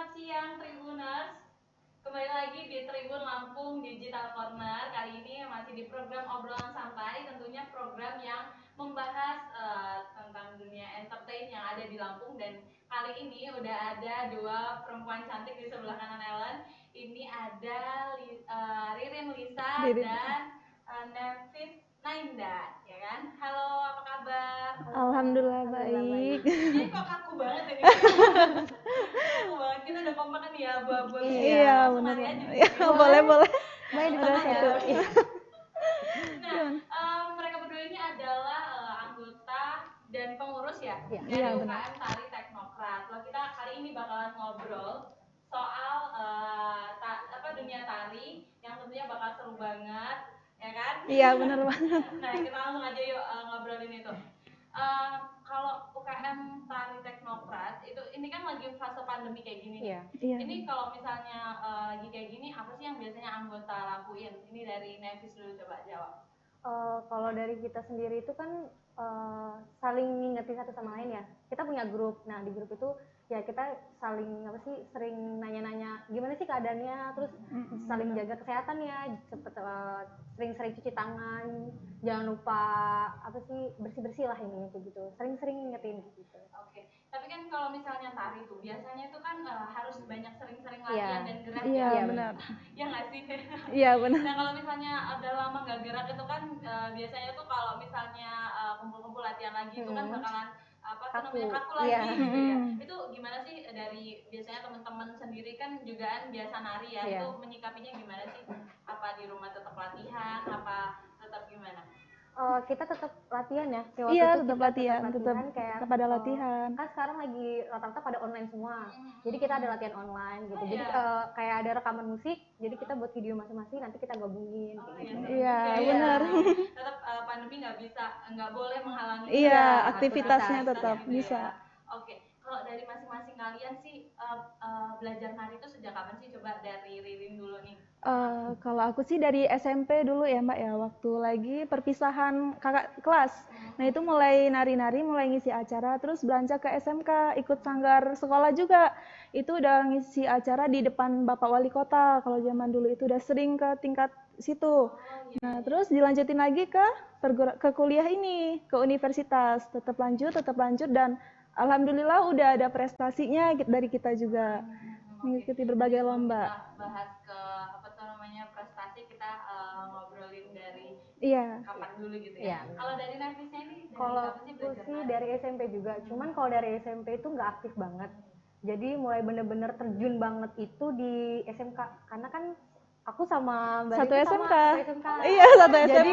selamat siang Tribuners. Kembali lagi di Tribun Lampung Digital Corner. Kali ini masih di program obrolan santai, tentunya program yang membahas tentang dunia entertain yang ada di Lampung. Dan kali ini udah ada dua perempuan cantik di sebelah kanan Ellen. Ini ada Ririn Lisa dan Nefis Nainda, ya kan? Halo, apa kabar? Alhamdulillah baik. Ini kok kaku banget ini. Kaku banget, kita udah kompak kan ya, abu-abu. Iya, benar. Ya, boleh. Main di Udah satu. Nah, mereka berdua ini adalah anggota dan pengurus ya dari Iya, UKM Tari Teknokrat. Loh, kita kali ini bakalan ngobrol soal dunia tari yang tentunya bakal seru banget, ya kan? Iya, benar banget. Nah, kita langsung aja yuk ngobrolin itu. Kalau UKM Tari Teknokrat itu ini kan lagi fase pandemi kayak gini. Iya. Ini kalau misalnya lagi kayak gini, apa sih yang biasanya anggota lakuin? Ini dari Nefis dulu, coba jawab. Kalau dari kita sendiri itu kan saling ngingetin satu sama lain ya. Kita punya grup. Nah, di grup itu ya kita saling sering nanya-nanya gimana sih keadaannya, terus saling jaga kesehatannya, sering-sering cuci tangan, jangan lupa bersih-bersih lah ini kayak gitu. Sering-sering ngingetin gitu. Oke. Tapi kan kalau misalnya tari tuh biasanya itu kan harus banyak sering-sering latihan dan gerak. Iya, ya. benar. Ya nggak sih? Iya, benar. Nah, kalau misalnya udah lama nggak gerak itu kan biasanya tuh kalau misalnya kumpul-kumpul latihan lagi itu kan bakalan kaku lagi gitu ya. Itu gimana sih dari biasanya teman-teman sendiri kan juga kan biasa nari ya, itu menyikapinya gimana sih? Apa di rumah tetap latihan, apa tetap gimana? Kita tetap latihan ya. Iya, tetap latihan, kayak tetap ada latihan. Kan sekarang lagi rata-rata pada online semua. Jadi kita ada latihan online gitu. Jadi kayak ada rekaman musik, jadi kita buat video masing-masing, nanti kita gabungin gitu. Iya, benar. Tetap pandemi nggak boleh menghalangi. Iya, aktivitasnya tetap gitu bisa. Ya. Oke. Kalau dari masing-masing kalian sih belajar nari itu sejak kapan sih? Coba dari Ririn dulu nih. Kalau aku sih dari SMP dulu ya Mbak ya, waktu lagi perpisahan kakak kelas. Nah itu mulai nari-nari, mulai ngisi acara, terus beranjak ke SMK, ikut sanggar sekolah juga. Itu udah ngisi acara di depan Bapak Wali Kota, kalau zaman dulu itu udah sering ke tingkat situ. Nah terus dilanjutin lagi ke kuliah ini, ke universitas, tetap lanjut dan alhamdulillah udah ada prestasinya dari kita juga. Mengikuti berbagai lomba. Kita bahas ke prestasi, kita ngobrolin dari kapan dulu gitu ya. Kalau dari Nefisnya ini kalau aku sih dari SMP juga, cuman kalau dari SMP itu nggak aktif banget. Jadi mulai bener-bener terjun banget itu di SMK, karena kan aku sama Mbak satu Ririn SMK. Iya, satu SMK. Jadi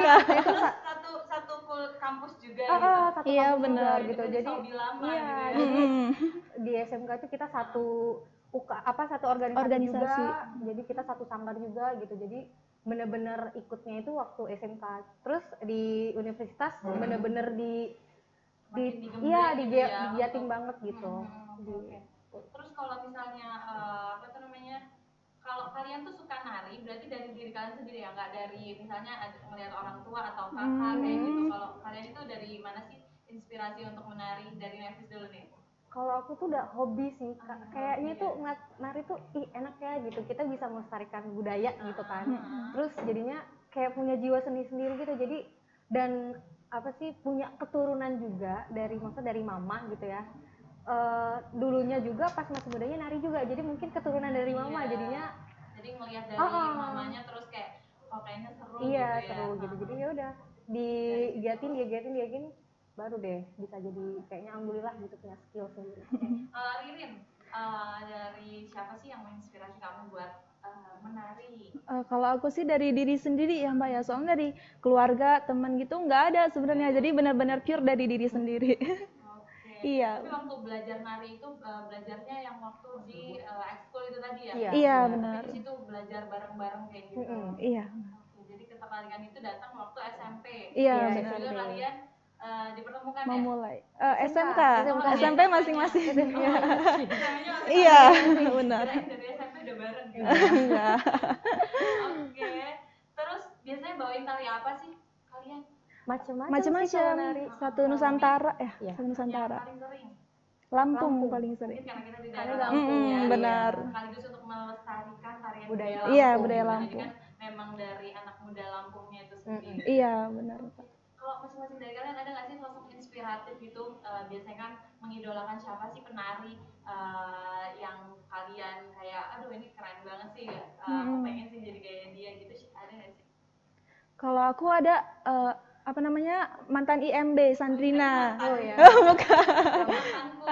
satu kampus juga gitu. Satu kampus benar juga, gitu. Jadi lama iya, gitu ya. jadi di SMK itu kita satu organisasi juga, jadi kita satu sanggar juga gitu. Jadi bener-bener ikutnya itu waktu SMK. Terus di universitas bener-bener digiatin banget gitu. Terus kalau misalnya kalau kalian tuh suka nari, berarti dari diri kalian sendiri ya, nggak dari misalnya ngelihat orang tua atau kakak kayak gitu. Kalau kalian itu dari mana sih inspirasi untuk menari? Dari Nefis dulu nih. Kalau aku tuh udah hobi sih, kayaknya tuh nari tuh enak ya gitu, kita bisa melestarikan budaya gitu kan. Terus jadinya kayak punya jiwa seni sendiri gitu, jadi dan punya keturunan juga dari mama gitu ya. Dulunya juga pas masih mudanya nari juga, jadi mungkin keturunan dari mama. Jadinya jadi ngelihat dari mamanya terus kayak kayaknya seru gitu ya. Seru gitu. Jadi ya udah digiatin baru deh bisa jadi kayaknya alhamdulillah gitu, punya skill sendiri. Ririn, dari siapa sih yang menginspirasi kamu buat menari? Kalau aku sih dari diri sendiri ya Mbak ya, soalnya dari keluarga, teman gitu nggak ada sebenarnya, jadi benar-benar pure dari diri sendiri. Iya. Tapi waktu belajar nari itu belajarnya yang waktu di ekskul itu tadi ya? Iya, benar. Di situ belajar bareng-bareng kayak gitu. Iya. Jadi ketertarikan itu datang waktu SMP. Iya, benar. Jadi kalian dipertemukan memulai SMK SMP masing-masing. Iya, benar. Dari SMP udah bareng gitu. Enggak. Oke. Terus biasanya bawain tari apa sih kalian? Macam-macam. Satu Nusantara ya. Satu Nusantara. Yang paling sering Lampung paling sering. Mungkin karena kita di Karena daerah Lampung Lampung ya. benar. Sekaligus untuk melestarikan tarian Budaya Lampung. Iya, budaya Jadi Lampung. kan memang dari anak muda Lampungnya itu sendiri. Iya, benar. Kalau masing-masing dari kalian ada nggak sih sosok inspiratif gitu? Biasanya kan mengidolakan siapa sih penari yang kalian kayak, aduh ini keren banget sih, aku pengen sih jadi kayak dia gitu, ada nggak sih? Kalau aku ada apa namanya, mantan IMB Sandrina. Oh ya. Bukan. Mantanku.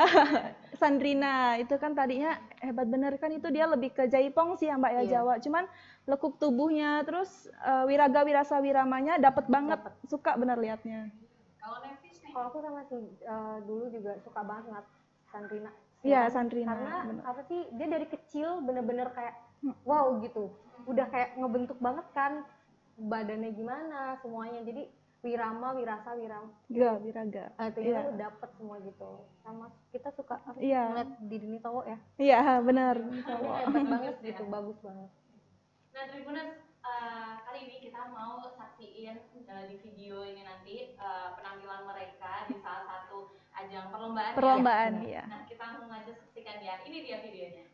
Sandrina itu kan tadinya hebat bener kan, itu dia lebih ke jaipong sih ya Mbak ya, Iya. Jawa. Cuman lekuk tubuhnya terus wiraga wirasa wiramanya dapet banget, suka bener liatnya. Kalau Nevis nih? Kalau aku sama sih dulu juga suka banget Sandrina. Iya, kan? Sandrina, Karena bener. apa sih, dia dari kecil bener-bener kayak wow gitu. Udah kayak ngebentuk banget kan badannya gimana, semuanya. Jadi wirama, wirasa, wiram. Iya, wiraga. Itu Iya. kita dapet semua gitu. Sama kita suka apa, Iya. ngeliat diri ini cowok ya. Iya, bener. Ini hebat banget gitu, bagus banget. Nah, Tribuners, kali ini kita mau saksiin di video ini nanti penampilan mereka di salah satu ajang perlombaan. Perlombaan, ya? iya. Nah, kita langsung aja saksikan ya. Ini dia videonya.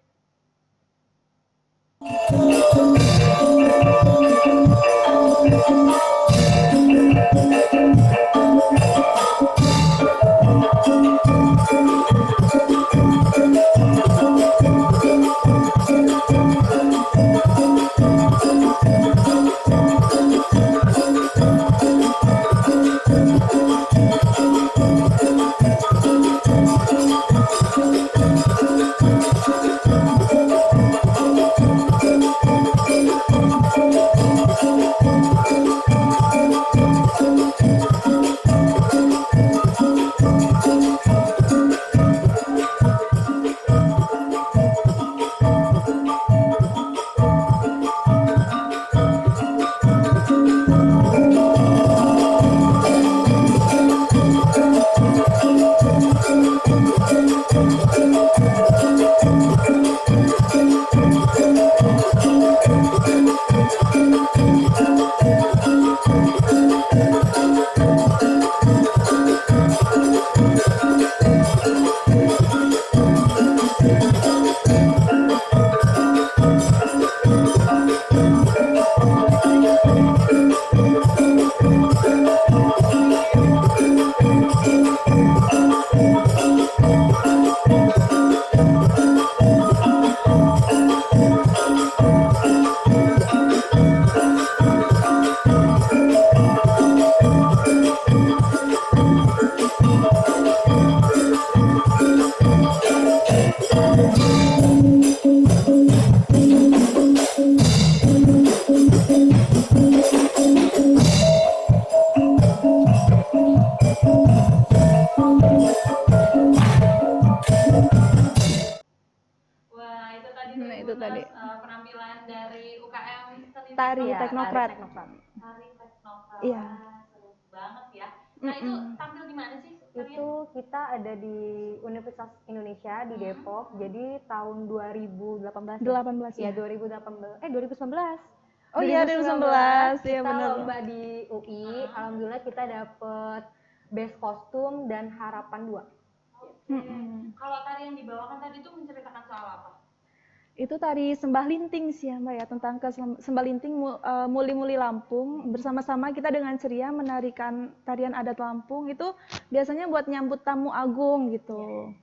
Wah, itu tadi Nah, itu tadi. penampilan dari UKM Seni Tari Iya, Teknokrat. Tari Teknokrat. Iya. Seru banget ya. Nah, itu tampil di mana sih kalian? Itu kita ada di Universitas Indonesia di Depok. Jadi tahun 2018. 18 ya. ya. 2018. 2019. Oh iya, 2019. Iya, kita benar. lomba di UI. Alhamdulillah kita dapet best kostum dan harapan 2. Kalau tari yang dibawakan tadi itu menceritakan soal apa? Itu tari sembah linting sih ya Mbak ya, tentang sembah linting muli-muli Lampung. Bersama-sama kita dengan ceria menarikan tarian adat Lampung, itu biasanya buat nyambut tamu agung gitu.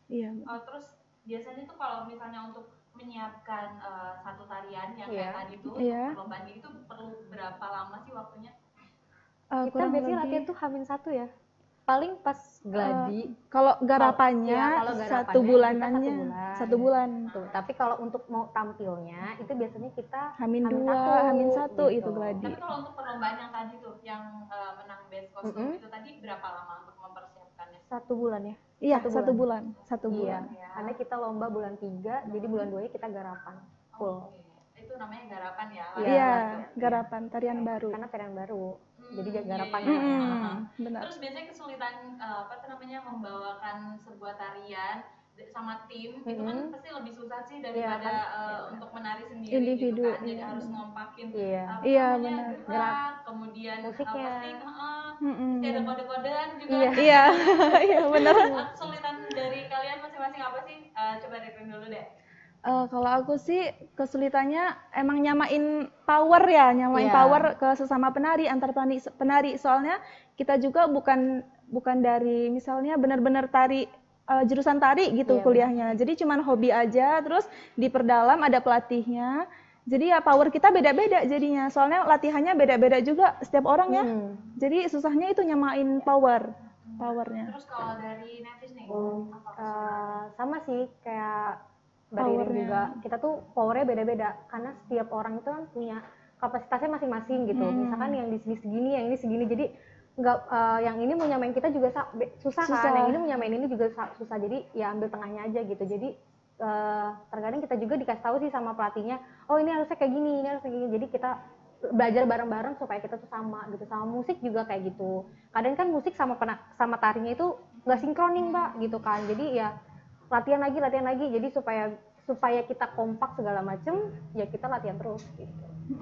Iya. Terus biasanya tuh kalau misalnya untuk menyiapkan satu tarian yang Iya. kayak tadi tuh Iya. perlombaan itu perlu berapa lama sih waktunya? Kita Kurang biasanya lebih- latihan tuh H-1 ya. Paling pas gladi. Kalau garapannya Kalau satu garapannya bulanannya, kita 1 1 bulan. Tuh, tapi kalau untuk mau tampilnya itu biasanya kita Hamin 2, satu, Hamin 1 gitu. itu gladi. Tapi kalau untuk perlombaan yang tadi tuh yang menang best kostum itu tadi berapa lama untuk mempersiapkannya? 1 bulan ya. Iya, 1 1 bulan. 1 Iya, bulan. karena kita lomba bulan 3, jadi bulan 2 kita garapan full. Oke. Itu namanya garapan ya? Iya. Iya, garapan tarian baru. Karena tarian baru, jadi garapan. Iya, iya. Benar. Terus biasanya kesulitan apa tuh namanya membawakan sebuah tarian sama tim itu kan pasti lebih susah sih Iya daripada kan? untuk menari sendiri Individu, gitu kan. Jadi iya, harus benar. ngompakin Iya. apa Iya, namanya benar. gerak, kemudian Musiknya. pasti Mm-mm, pasti ada benar. kode-kodean juga. Iya. Iya, iya benar. Kesulitan dari kalian masing-masing apa sih? Coba Ripin dulu deh. Kalau aku sih kesulitannya emang nyamain power ya, nyamain Iya. power ke sesama penari, antar penari. Soalnya kita juga bukan dari misalnya benar-benar tari jurusan tari gitu Iya, kuliahnya. Jadi cuman hobi aja, terus diperdalam ada pelatihnya. Jadi ya power kita beda-beda jadinya. Soalnya latihannya beda-beda juga setiap orang ya. Jadi susahnya itu nyamain powernya. Terus kalau dari Nevis nih, apa Sama sih kayak Mbak Ririn Powernya. juga, kita tuh powernya beda-beda karena setiap orang itu kan punya kapasitasnya masing-masing gitu. Misalkan yang di sini segini, yang ini segini, jadi nggak yang ini mau nyamain kita juga susah kan, Susah. yang ini mau nyamain ini juga susah. Jadi ya ambil tengahnya aja gitu. Jadi terkadang kita juga dikasih tahu sih sama pelatihnya, oh ini harusnya kayak gini, ini harusnya kayak gini. Jadi kita belajar bareng-bareng supaya kita tuh sama gitu. Sama musik juga kayak gitu. Kadang kan musik sama tarinya itu nggak sinkroning Mbak gitu kan. Jadi ya latihan lagi jadi supaya kita kompak segala macem ya kita latihan terus gitu.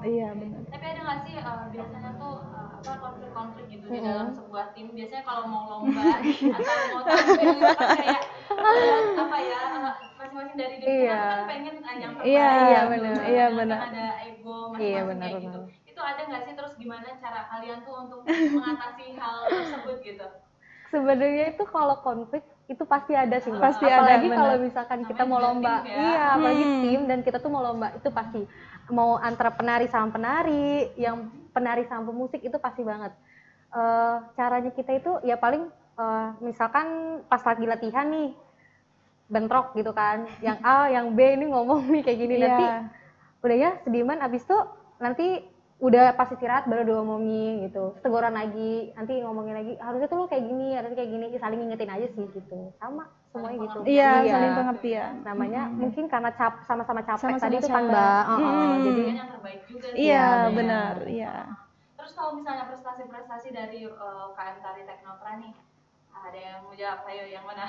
Iya benar. Tapi ada nggak sih biasanya tuh apa konflik-konflik gitu di dalam sebuah tim? Biasanya kalau mau lomba atau mau tampil itu kan kayak apa ya masing-masing dari diri kan pengen yang terbaik. Iya, gitu. benar. Kadang Iya, kan benar. ada ego Iya, masing-masing benar, kayak gitu. benar. Itu ada nggak sih terus gimana cara kalian tuh untuk mengatasi hal tersebut gitu? Sebenarnya itu kalau konflik itu pasti ada sih Mbak. Pasti ada, Apalagi benar. kalau misalkan kita mau juga lomba, tim ya. iya apalagi tim dan kita tuh mau lomba itu pasti mau antara penari sama penari, yang penari sama pemusik itu pasti banget. Caranya kita itu ya paling misalkan pas lagi latihan nih bentrok gitu kan, yang A yang B ini ngomong nih kayak gini nanti udah ya sediman abis itu nanti udah pas istirahat baru diomongin gitu, teguran lagi nanti ngomongin lagi harusnya tuh lo kayak gini, harusnya kayak gini, saling ngingetin aja sih gitu, sama semuanya gitu. Iya, saling pengertian. Namanya mungkin karena sama-sama capek Sama-sama tadi itu kan capek. Mbak. Jadi Jadi yang terbaik juga sih. iya, benar. benar, iya. Terus kalau misalnya prestasi-prestasi dari KM Tari Teknopra nih, ada yang mau jawab? Ayo yang mana?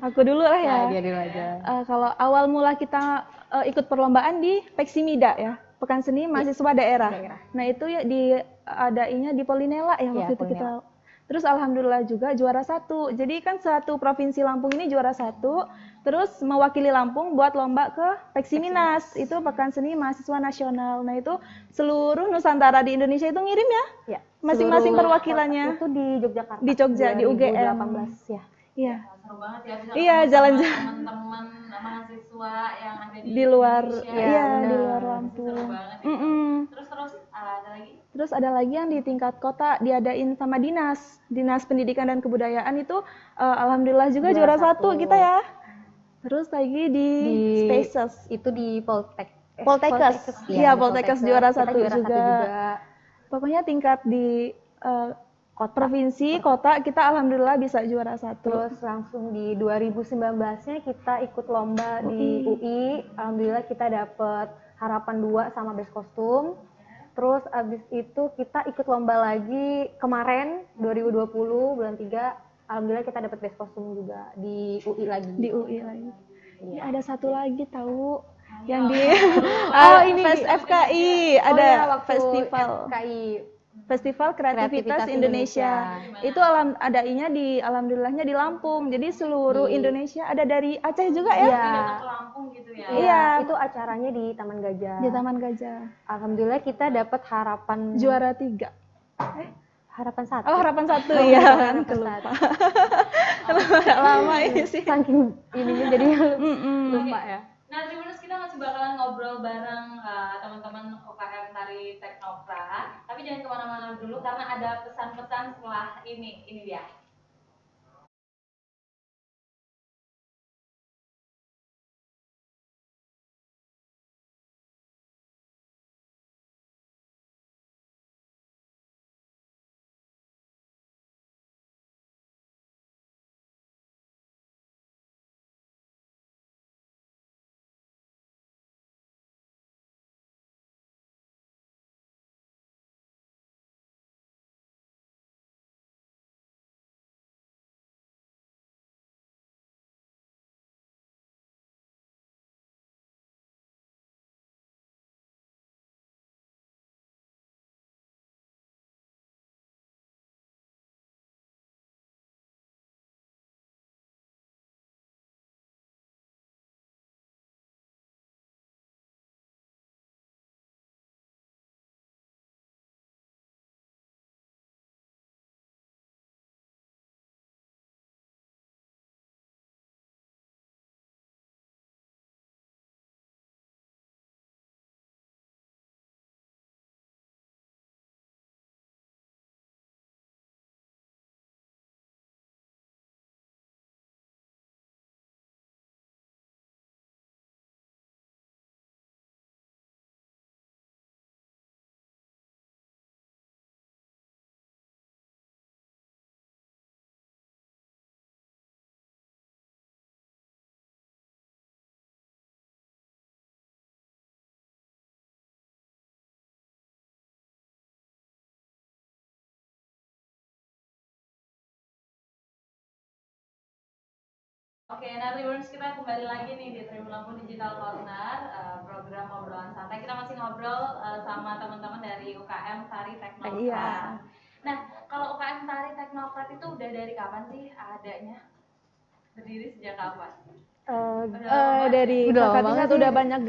Aku dulu lah ya. Dia dulu aja. Kalau awal mula kita ikut perlombaan di Peksimida ya, Pekan Seni Mahasiswa Daerah. Nah itu ya diadainya di Polinela ya waktu itu kita. Terus alhamdulillah juga juara 1. Jadi kan satu provinsi Lampung ini juara 1. Terus mewakili Lampung buat lomba ke Peksiminas, itu Pekan Seni Mahasiswa Nasional. Nah itu seluruh Nusantara di Indonesia itu ngirim ya, masing-masing perwakilannya. Itu di Yogyakarta. Di Jogja, di UGM. 2018 ya. Iya. Seru banget ya bisa Iya, ketemu jalan-jalan. sama teman-teman mahasiswa yang ada di luar, Indonesia. iya benar. di luar Seru Lampung. banget itu. Terus ada lagi? Terus ada lagi yang di tingkat kota diadain sama dinas pendidikan dan kebudayaan itu alhamdulillah juga juara 1 kita ya. Terus lagi di Spaces Itu di Poltekkes. Iya, Poltekkes juara 1 juga. Pokoknya tingkat di provinsi, kota kita alhamdulillah bisa juara 1. Terus langsung di 2019-nya kita ikut lomba di UI. Alhamdulillah kita dapet harapan 2 sama best kostum. Terus abis itu kita ikut lomba lagi kemarin 2020 bulan 3. Alhamdulillah kita dapet best kostum juga di UI lagi. Di UI lagi. Ini ada satu lagi tahu yang di ini FKI ada festival. FKI. Festival Kreativitas Indonesia. Itu adainya alhamdulillahnya di Lampung. Jadi seluruh Indonesia ada dari Aceh juga ya. Iya. Ke Lampung gitu ya. Iya. Itu acaranya di Taman Gajah. Di Taman Gajah. Alhamdulillah kita dapat harapan juara 3. Harapan 1. Oh, harapan 1 ya kan, kelupa. Lama ini sih. Saking ininya jadi lupa ya. Nah, Tribuners kita masih bakalan ngobrol bareng teman-teman UKM Tari Teknopra. Tapi jangan kemana-mana dulu karena ada pesan-pesan setelah ini. Ini dia. Oke, nah Rewards kita kembali lagi nih di Tribun Lampung Digital Corner, program obrolan santai. Kita masih ngobrol sama teman-teman dari UKM Tari Teknokrat. Iya. Nah, kalau UKM Tari Teknokrat itu udah dari kapan sih adanya? Berdiri sejak kapan? Dari Udah lama kakak banget tingkat sih. udah banyak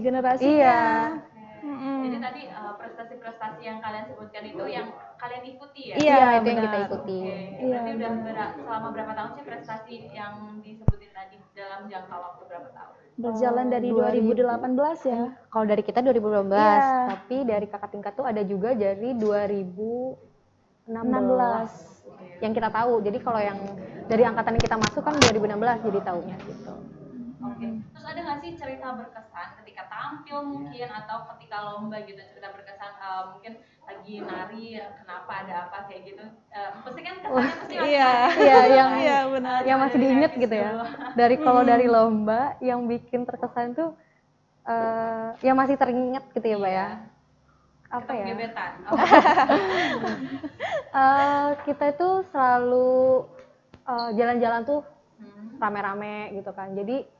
generasinya. Iya. Jadi tadi prestasi-prestasi yang kalian sebutkan itu yang kalian ikuti ya? Iya, Itu yang kita benar. ikuti. Oke, Iya, berarti udah benar. selama berapa tahun sih prestasi yang disebutin tadi dalam jangka waktu berapa tahun? Berjalan dari 2000. 2018 ya. Kalau dari kita 2012, Iya. tapi dari kakak tingkat tuh ada juga dari 2016 yang kita tahu. Jadi kalau yang dari angkatan yang kita masuk kan 2016 jadi tahunya gitu. Oke. Terus ada nggak sih cerita berkesan ketika tampil mungkin atau ketika lomba gitu, cerita berkesan mungkin lagi nari kenapa ada apa kayak gitu? Pasti kan kesannya pasti Iya. Iya, benar. Yang masih diinget gitu ya. Dari kalau dari lomba yang bikin terkesan tuh yang masih teringat gitu ya, Mbak ya. Apa ya? Gebetan. Kita itu selalu jalan-jalan tuh rame-rame gitu kan. Jadi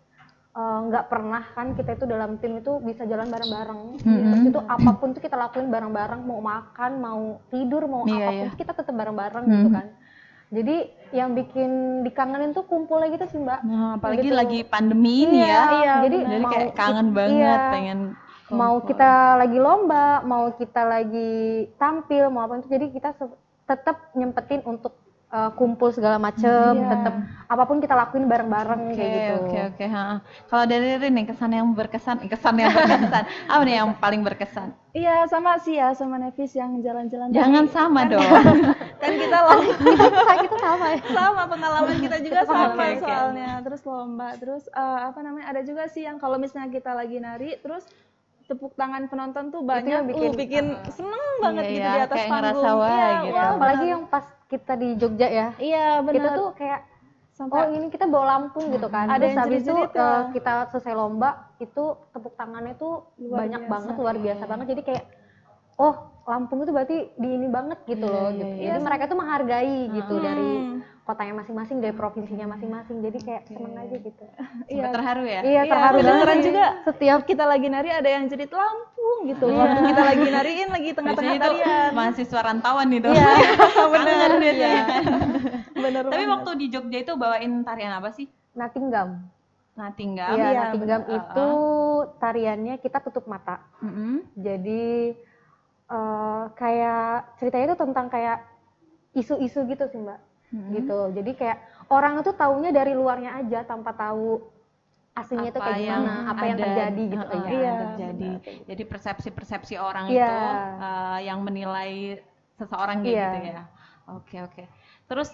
nggak pernah kan kita itu dalam tim itu bisa jalan bareng-bareng. Terus itu apapun tuh kita lakuin bareng-bareng, mau makan, mau tidur, mau apapun kita tetap bareng-bareng gitu kan. Jadi yang bikin dikangenin tuh kumpulnya gitu sih Mbak. Nah, apalagi gitu. lagi pandemi ini Iya, ya. jadi Kayak kangen banget iya, pengen mau kumpul. kita lagi lomba, mau kita lagi tampil, mau apa itu, jadi kita tetap nyempetin untuk kumpul segala macem, tetap apapun kita lakuin bareng-bareng kayak gitu. Oke. Kalau dari Rin nih kesan yang berkesan apa nih yang paling berkesan? Iya, sama sih ya, sama Nevis yang jalan-jalan. Jangan sama dong. Kan kita lomba. Kita sama ya. Sama pengalaman kita juga sama Oke. soalnya. Terus lomba, terus ada juga sih yang kalau misalnya kita lagi nari, terus tepuk tangan penonton tuh banyak, yang bikin seneng banget gitu Iya, di atas kayak panggung. ngerasa wah Iya, gitu. wah, Apalagi benar. yang pas kita di Jogja ya. Iya, benar. Kita tuh kayak sampai ini kita bawa Lampung gitu kan. Ada Terus yang habis itu jerit-jerit ya. kita selesai lomba itu tepuk tangannya tuh banyak banget, luar biasa banget. Jadi kayak Lampung itu berarti di ini banget gitu loh gitu. Jadi mereka tuh menghargai gitu dari kotanya masing-masing, dari provinsinya masing-masing. Jadi kayak seneng aja gitu. Sampai terharu ya? Iya, terharu kedengeran banget. juga Setiap kita lagi nari ada yang jerit Lampung gitu. Waktu kita lagi nariin lagi tengah-tengah Biasanya itu tarian. mahasiswa rantauan itu. Iya, Bener. bener. Tapi banget. waktu di Jogja itu bawain tarian apa sih? Natinggam. Natinggam. Iya, Iya, Natinggam itu tariannya kita tutup mata. Jadi kayak ceritanya itu tentang kayak isu-isu gitu sih Mbak. Gitu. Jadi kayak orang itu taunya dari luarnya aja tanpa tahu aslinya itu kayak gimana, apa yang terjadi gitu. Iya, terjadi. Jadi persepsi-persepsi orang Iya. itu yang menilai seseorang kayak gitu ya. Oke. Terus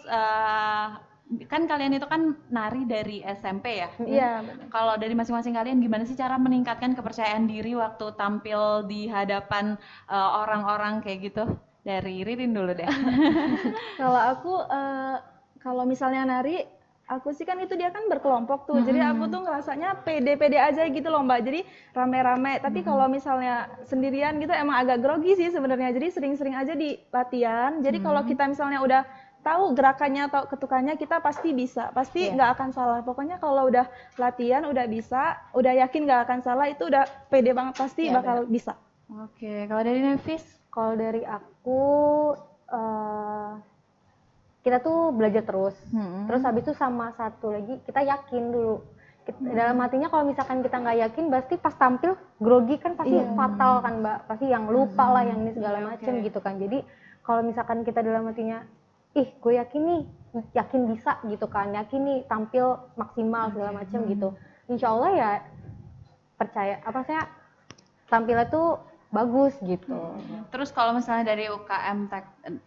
kan kalian itu kan nari dari SMP ya? Iya. Kalau dari masing-masing kalian gimana sih cara meningkatkan kepercayaan diri waktu tampil di hadapan orang-orang kayak gitu? Dari Ririn dulu deh. Kalau aku kalau misalnya nari, aku sih kan itu dia kan berkelompok tuh. Jadi aku tuh ngerasanya pede-pede aja gitu loh Mbak. Jadi rame-rame. Tapi kalau misalnya sendirian gitu emang agak grogi sih sebenarnya. Jadi sering-sering aja di latihan. Jadi kalau kita misalnya udah tahu gerakannya atau ketukannya, kita pasti bisa. Pasti nggak akan salah. Pokoknya kalau udah latihan, udah bisa, udah yakin nggak akan salah, itu udah pede banget, pasti bakal bisa. Oke, kalau dari Nevis? Kalau dari aku kita tuh belajar terus. Terus habis itu sama satu lagi kita yakin dulu. Dalam hatinya kalau misalkan kita nggak yakin, pasti pas tampil grogi kan pasti fatal kan Mbak. Pasti yang lupa lah, yang ini segala macem gitu kan. Jadi kalau misalkan kita dalam hatinya, gue yakin nih, yakin bisa gitu kan, yakin nih tampil maksimal segala macem gitu. Insya Allah ya percaya, saya tampilnya tuh bagus gitu. Terus kalau misalnya dari UKM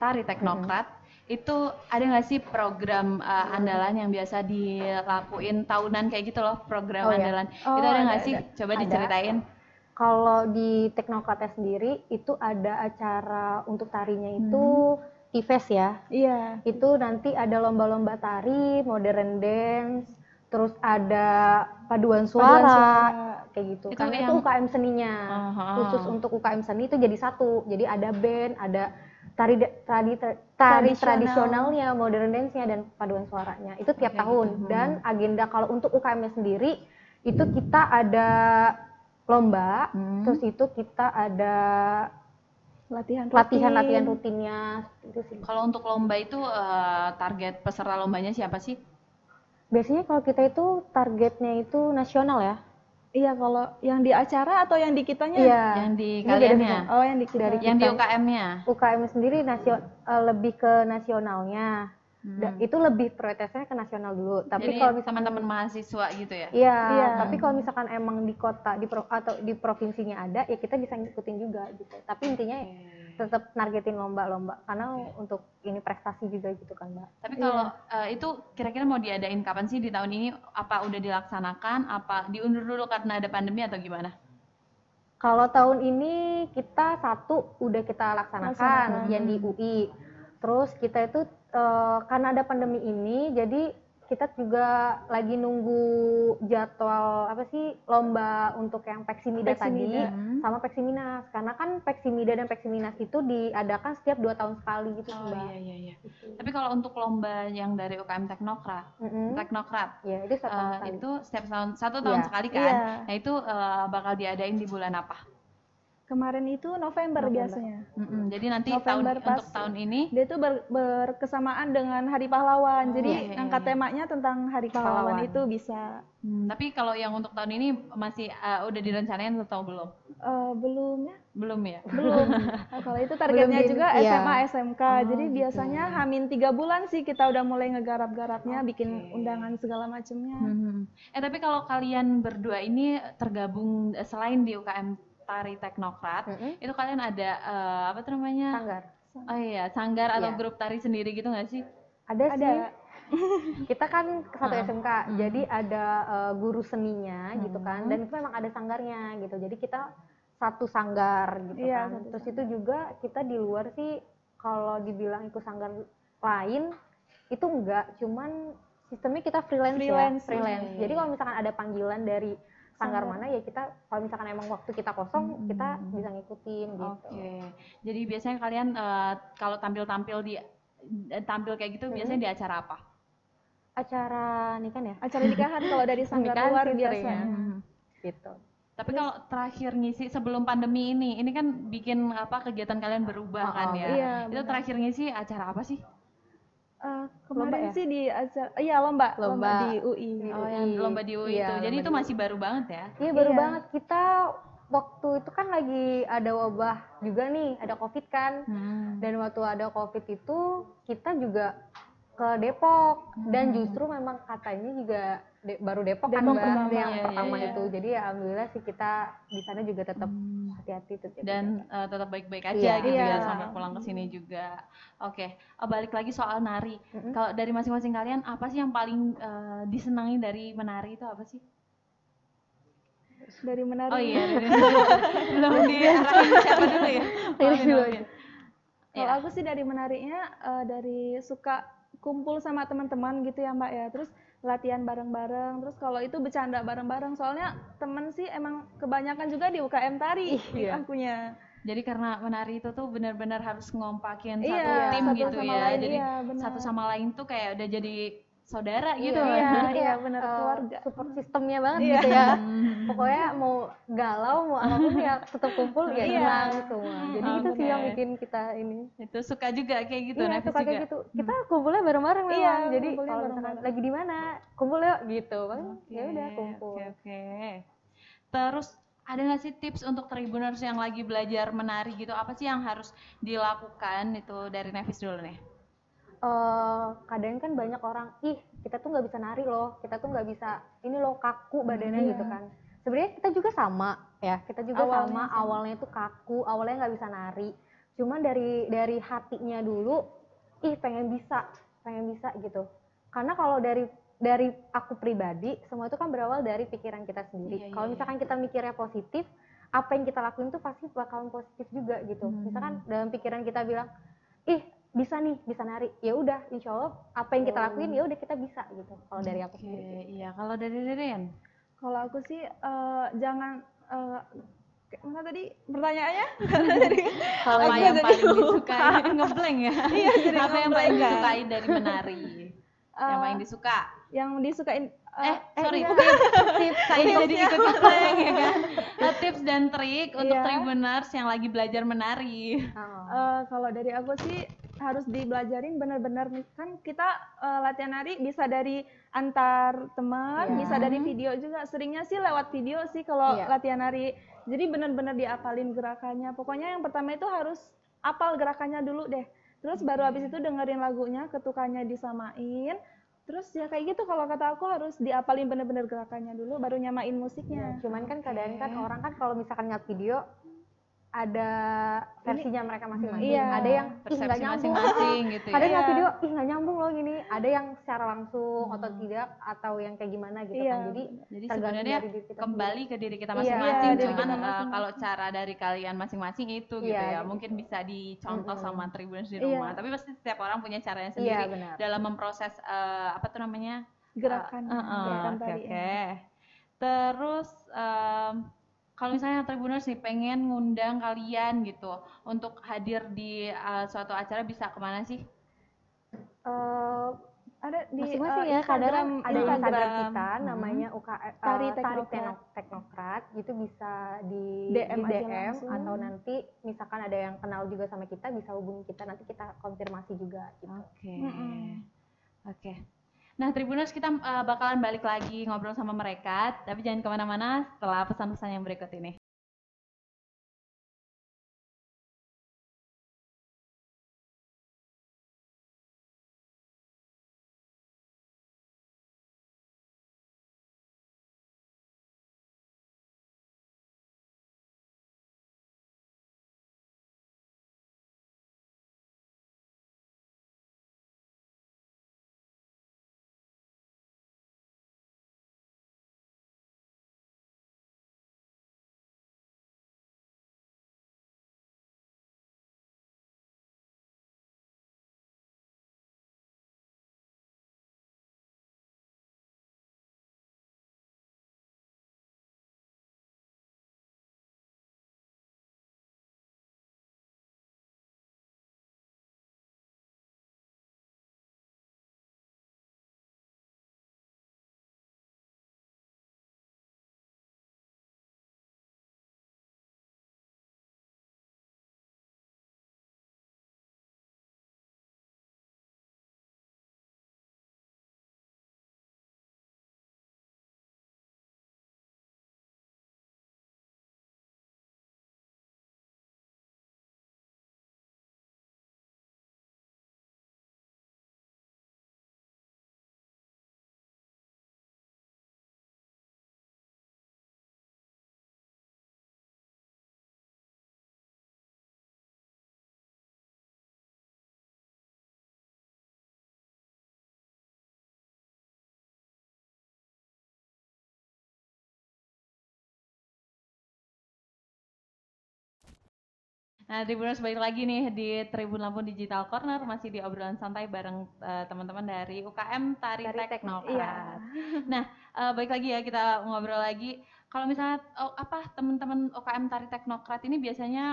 Tari Teknokrat, itu ada nggak sih program andalan yang biasa dilakuin tahunan kayak gitu loh, program andalan? Itu ada nggak sih? Coba diceritain. Kalau di Teknokratnya sendiri itu ada acara untuk tarinya itu TIFES ya. Iya. Itu nanti ada lomba-lomba tari, modern dance, terus ada paduan suara, kayak gitu. Itu Karena yang itu UKM seninya. Khusus untuk UKM seni itu jadi satu. Jadi ada band, ada tari tradisionalnya, modern dance-nya dan paduan suaranya. Itu tiap tahun. Dan agenda kalau untuk UKM-nya sendiri itu kita ada lomba, terus itu kita ada latihan rutinnya itu sih. Kalau untuk lomba itu target peserta lombanya siapa sih? Biasanya kalau kita itu targetnya itu nasional ya. Iya, kalau yang di acara atau yang di kitanya? Iya. Yang di Ini kaliannya? Oh, yang di kita. Yang di UKM-nya? UKM sendiri lebih ke nasionalnya. Itu lebih prioritasnya ke nasional dulu. Tapi jadi kalau misalkan teman-teman mahasiswa gitu ya? Iya. Tapi kalau misalkan emang di kota atau di provinsinya ada, ya kita bisa ngikutin juga gitu. Tapi intinya tetap nargetin lomba-lomba karena untuk ini prestasi juga gitu kan, Mbak. Tapi kalau itu kira-kira mau diadain kapan sih di tahun ini? Apa udah dilaksanakan? Apa diundur dulu karena ada pandemi atau gimana? Kalau tahun ini kita udah kita laksanakan yang di UI. Terus kita itu karena ada pandemi ini, jadi kita juga lagi nunggu jadwal lomba untuk yang Peksimida tadi sama Peksiminas. Karena kan Peksimida dan Peksiminas itu diadakan setiap 2 tahun sekali gitu, Mbak. Iya. Tapi kalau untuk lomba yang dari UKM Teknokrat, ya itu setiap tahun sekali. Itu setiap satu tahun sekali kan? Iya. Nah itu bakal diadain di bulan apa? Kemarin itu November. Biasanya. Jadi nanti November untuk tahun ini dia itu berkesamaan dengan Hari Pahlawan. Jadi angkat temanya tentang Hari Pahlawan itu bisa. Tapi kalau yang untuk tahun ini masih udah direncanain atau belum? Belum ya? Belum. Nah, kalau itu targetnya juga SMA, SMK. Jadi biasanya H-3 bulan sih kita udah mulai ngegarap-garapnya, bikin undangan segala macamnya. Tapi kalau kalian berdua ini tergabung selain di UKM Tari Teknokrat, itu kalian ada Sanggar. Oh iya, sanggar atau grup tari sendiri gitu nggak sih? Ada sih. Kita kan satu SMK, jadi ada guru seninya gitu kan, dan itu memang ada sanggarnya gitu. Jadi kita satu sanggar gitu kan. Terus itu juga kita di luar sih kalau dibilang ikut sanggar lain itu enggak, cuman sistemnya kita freelance. Jadi kalau misalkan ada panggilan dari sanggar mana ya kita, kalau misalkan emang waktu kita kosong kita bisa ngikutin gitu. Jadi biasanya kalian kalau tampil kayak gitu biasanya di acara apa? Acara nikahan ya? Acara nikahan kalau dari sanggar luar biasanya. Gitu. Tapi kalau terakhir ngisi sebelum pandemi ini kan bikin kegiatan kalian berubah kan ya? Iya, itu terakhir ngisi acara apa sih? Kemarin sih di acara lomba di UI. Yang lomba di UI itu. Jadi itu masih baru banget ya? Iya, baru banget. Kita waktu itu kan lagi ada wabah juga nih, ada Covid kan. Dan waktu ada Covid itu kita juga ke Depok dan justru memang katanya juga baru Depok kan Mbak, yang pertama itu. Jadi ya alhamdulillah sih kita di sana juga tetap hati-hati tuh. Dan tetap baik-baik aja gitu ya sampai pulang ke sini juga. Oke, balik lagi soal nari. Kalau dari masing-masing kalian apa sih yang paling disenangi dari menari itu apa sih? Dari menari. Oh iya, belum diarahin siapa dulu ya? Kalau aku sih dari menarinya dari suka kumpul sama teman-teman gitu ya Mbak ya, terus latihan bareng-bareng, terus kalau itu bercanda bareng-bareng, soalnya temen sih emang kebanyakan juga di UKM tari akunya. Jadi karena menari itu tuh benar-benar harus ngompakin satu tim gitu ya, jadi satu sama lain tuh kayak udah jadi saudara gitu. Iya benar, keluarga. Support sistemnya banget gitu ya. Pokoknya mau galau mau apapun ya tetap kumpul ya tenang semua. Jadi itu sih yang bikin kita ini. Itu suka juga kayak gitu. Iya, suka kayak gitu. Kita kumpulnya bareng-bareng memang. Jadi kalau misalkan lagi di mana kumpul yuk gitu bang. Ya udah kumpul. Oke. Terus ada nggak sih tips untuk tribuners yang lagi belajar menari gitu? Apa sih yang harus dilakukan itu dari Nevis dulu nih? Kadang kan banyak orang, kita tuh nggak bisa nari loh, kita tuh nggak bisa, ini loh kaku badannya gitu kan. Sebenarnya kita juga sama ya, awalnya tuh kaku, awalnya nggak bisa nari. Cuman dari hatinya dulu, pengen bisa gitu. Karena kalau dari aku pribadi, semua itu kan berawal dari pikiran kita sendiri. Kalau misalkan kita mikirnya positif, apa yang kita lakuin tuh pasti bakalan positif juga gitu. Misalkan dalam pikiran kita bilang, bisa nari, ya udah insya Allah apa yang kita lakuin ya udah kita bisa gitu. Kalau dari aku sendiri. Iya, kalau dari Ririn? Kalau aku sih jangan Mana tadi pertanyaannya? Kalau Apa Aku yang jadi paling lupa. disukai? Ngeblank ya? Iya, jadi Apa yang paling ngeblank. disukai dari menari? Yang paling disuka? Yang disukain Sorry, iya. tips saya jadi ikut ngeblank ya kan? Tips dan trik untuk Iya. Tribuners yang lagi belajar menari. Kalau dari aku sih harus dibelajarin benar-benar, kan kita latihan nari bisa dari antar teman, Iya. bisa dari video juga. Seringnya sih lewat video sih kalau Iya. latihan nari. Jadi benar-benar diapalin gerakannya. Pokoknya yang pertama itu harus apal gerakannya dulu deh. Terus baru habis itu dengerin lagunya, ketukannya disamain. Terus ya kayak gitu, kalau kata aku harus diapalin benar-benar gerakannya dulu, baru nyamain musiknya. Cuman kan keadaan kan orang kan kalau misalkan ngeliat video ada versinya mereka masing-masing. Iya. Ada yang ih nggak Persepsi nyambung. masing-masing gitu ya. Ada yang ngeliat Iya. video ih nggak nyambung loh gini. Ada yang secara langsung atau tidak, atau yang kayak gimana gitu Iya. kan. Jadi Jadi tergantung sebenarnya dari diri kita kembali ke diri kita Iya, masing-masing, diri cuman kita masing-masing. kalau cara dari kalian masing-masing itu gitu Iya, ya, gitu. mungkin bisa dicontoh sama Tribuners di Iya. rumah. Tapi pasti setiap orang punya caranya sendiri. sendiri Iya benar. dalam memproses apa tuh namanya Gerakan, gerakan oke tari. oke. Terus kalau misalnya Tribuners nih pengen ngundang kalian gitu untuk hadir di suatu acara, bisa kemana sih? Ada di Masing-masing ya, kadang ada Instagram kita namanya Tari Tari Teknokrat. Teknokrat, itu bisa di DM aja DM langsung. atau nanti misalkan ada yang kenal juga sama kita bisa hubungi kita, nanti kita konfirmasi juga gitu. Oke. Oke. Nah, Tribuners, kita bakalan balik lagi ngobrol sama mereka, tapi jangan kemana-mana setelah pesan-pesan yang berikut ini. Nah, Tribuners, balik lagi nih di Tribun Lampung Digital Corner, masih di obrolan santai bareng teman-teman dari UKM Tari Teknokrat. Iya. Nah, balik lagi ya, kita ngobrol lagi. Kalau misalnya teman-teman UKM Tari Teknokrat ini biasanya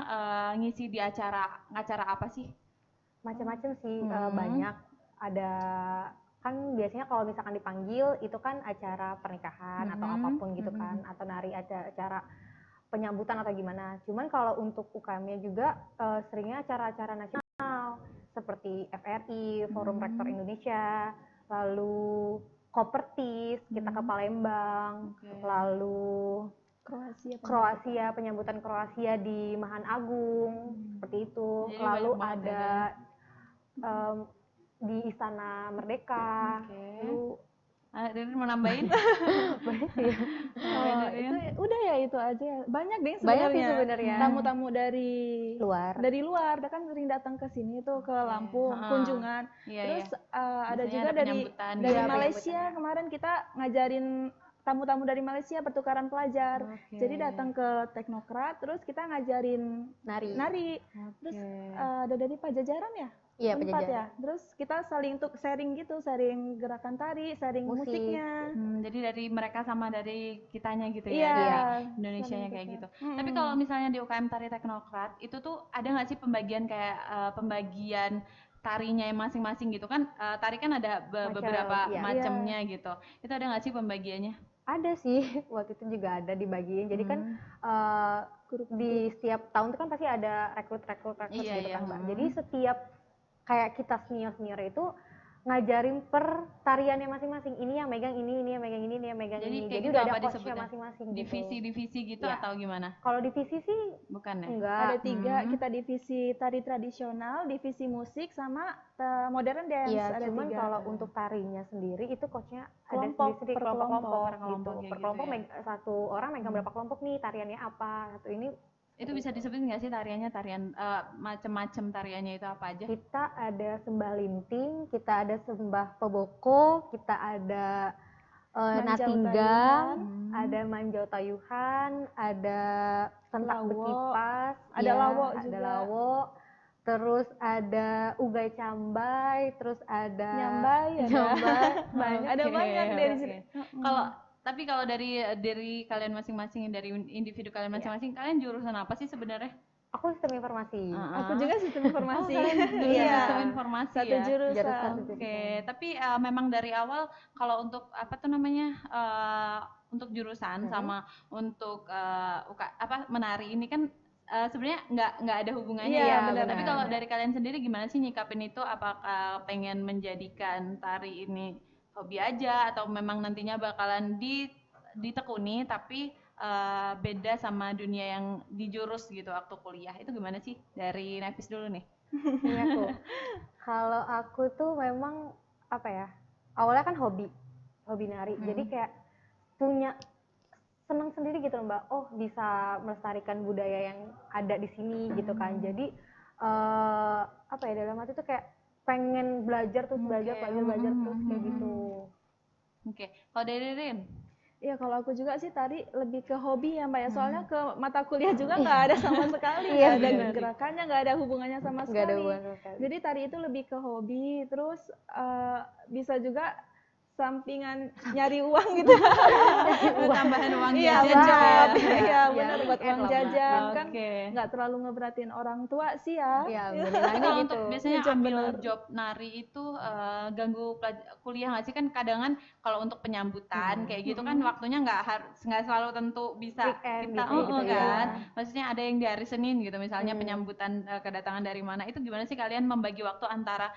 ngisi di acara apa sih? Macam-macam sih, banyak. Ada kan biasanya kalau misalkan dipanggil itu kan acara pernikahan atau apapun gitu kan, atau nari acara penyambutan atau gimana. Cuman kalau untuk UKM-nya juga seringnya acara-acara nasional seperti FRI, Forum Rektor Indonesia, lalu Kopertis, kita ke Palembang, lalu Kroasia, penyambutan Kroasia di Mahan Agung, seperti itu. Jadi Lalu banyak banget ada di Istana Merdeka. Lalu Ririn mau nambahin? banyak sih. Itu udah ya, itu aja. Banyak deh Banyak sih sebenarnya. sebenarnya. Tamu-tamu dari Luar. dia kan sering datang ke sini tuh, ke Lampung kunjungan. Iya, Terus ada Biasanya juga ada dari penyambutan. dari Iya, Malaysia. Kemarin kita ngajarin tamu-tamu dari Malaysia pertukaran pelajar. Jadi datang ke Teknokrat, terus kita ngajarin nari. Terus ada dari Pajajaran ya? Iya, Empat penjajaran. ya. Terus kita saling untuk sharing gitu, sharing gerakan tari, sharing Musik. musiknya. Jadi dari mereka sama dari kitanya gitu Iya. ya, dari Iya. Indonesianya Saling kayak tukar. gitu. Tapi kalau misalnya di UKM Tari Teknokrat itu tuh ada nggak sih pembagian kayak pembagian tarinya yang masing-masing gitu kan? Tari kan ada beberapa iya. macamnya gitu. Itu ada nggak sih pembagiannya? Ada sih, waktu itu juga ada dibagiin. Jadi kan di setiap tahun itu kan pasti ada rekrut Iya, gitu iya. kan Mbak. Jadi setiap kayak kita senior itu ngajarin per tariannya masing-masing. Ini yang megang ini yang megang ini yang megang Jadi ini. kayak Jadi gitu udah apa ada coachnya disebutnya? masing-masing gitu. Divisi-divisi gitu Iya. atau gimana? Kalau divisi sih Bukan ya? enggak. Ada 3, kita divisi tari tradisional, divisi musik, sama modern dance. Iya, Ada cuman 3. kalau untuk tarinya sendiri itu coachnya Kelompok, ada sendiri per kelompok-kelompok kelompok. Per kelompok gitu. kayak Per gitu kelompok ya. satu orang megang berapa kelompok nih, tariannya apa. Satu ini Itu bisa disebutin nggak sih tariannya, tarian macem-macem tariannya itu apa aja? kita ada sembah linting, kita ada sembah peboko, kita ada Manjau natinggang, tayuhan. ada manjau tayuhan, ada sentak Lawo. bekipas, Ada lawo ada juga. lawo, terus ada ugai cambai, terus ada Nyambai ada. nyambai, banyak. Ada Oke, banyak dari oke. sini. Tapi kalau dari kalian masing-masing, dari individu kalian masing-masing, kalian jurusan apa sih sebenarnya? Aku sistem informasi. Aku juga sistem informasi. Jurusan Iya. sistem informasi Satu ya. Jurusan jurusan. sistem. Oke, tapi memang dari awal kalau untuk apa tuh namanya untuk jurusan sama untuk menari ini kan sebenarnya nggak ada hubungannya Iya, ya. benar, Tapi benar. kalau dari kalian sendiri gimana sih nyikapin itu? Apakah pengen menjadikan tari ini hobi aja atau memang nantinya bakalan ditekuni tapi beda sama dunia yang di jurus gitu waktu kuliah? Itu gimana sih? Dari Nafis dulu nih. Ini aku. Kalau aku tuh memang apa ya? Awalnya kan hobi nari. Jadi kayak punya senang sendiri gitu loh, Mbak. Oh, bisa melestarikan budaya yang ada di sini gitu kan. Jadi apa ya, dalam hati tuh kayak pengen belajar terus belajar terus kayak gitu. Oke. Kalau dari Rin? Iya, kalau aku juga sih tari lebih ke hobi ya Mbak ya. Soalnya ke mata kuliah juga nggak ada sama sekali. Iya, Nggak ada benar. gerakannya, nggak ada hubungannya sama Nggak ada sekali. hubungan sama sekali. Jadi tari itu lebih ke hobi, terus bisa juga sampingan nyari uang gitu. Tambahan uang Iya, jajan juga ya. Iya, Ya, benar, buat weekend uang lah, Mbak. jajan kan. Oke. Nggak terlalu ngeberatin orang tua sih ya. Iya, Tapi benerannya kalau gitu. untuk biasanya Job ambil bener. job nari itu ganggu kuliah nggak sih? Kan kadangan kalau untuk penyambutan kayak gitu kan waktunya nggak selalu tentu bisa Weekend kita gitu, kan. ya. Maksudnya ada yang di hari Senin gitu misalnya penyambutan kedatangan dari mana. Itu gimana sih kalian membagi waktu antara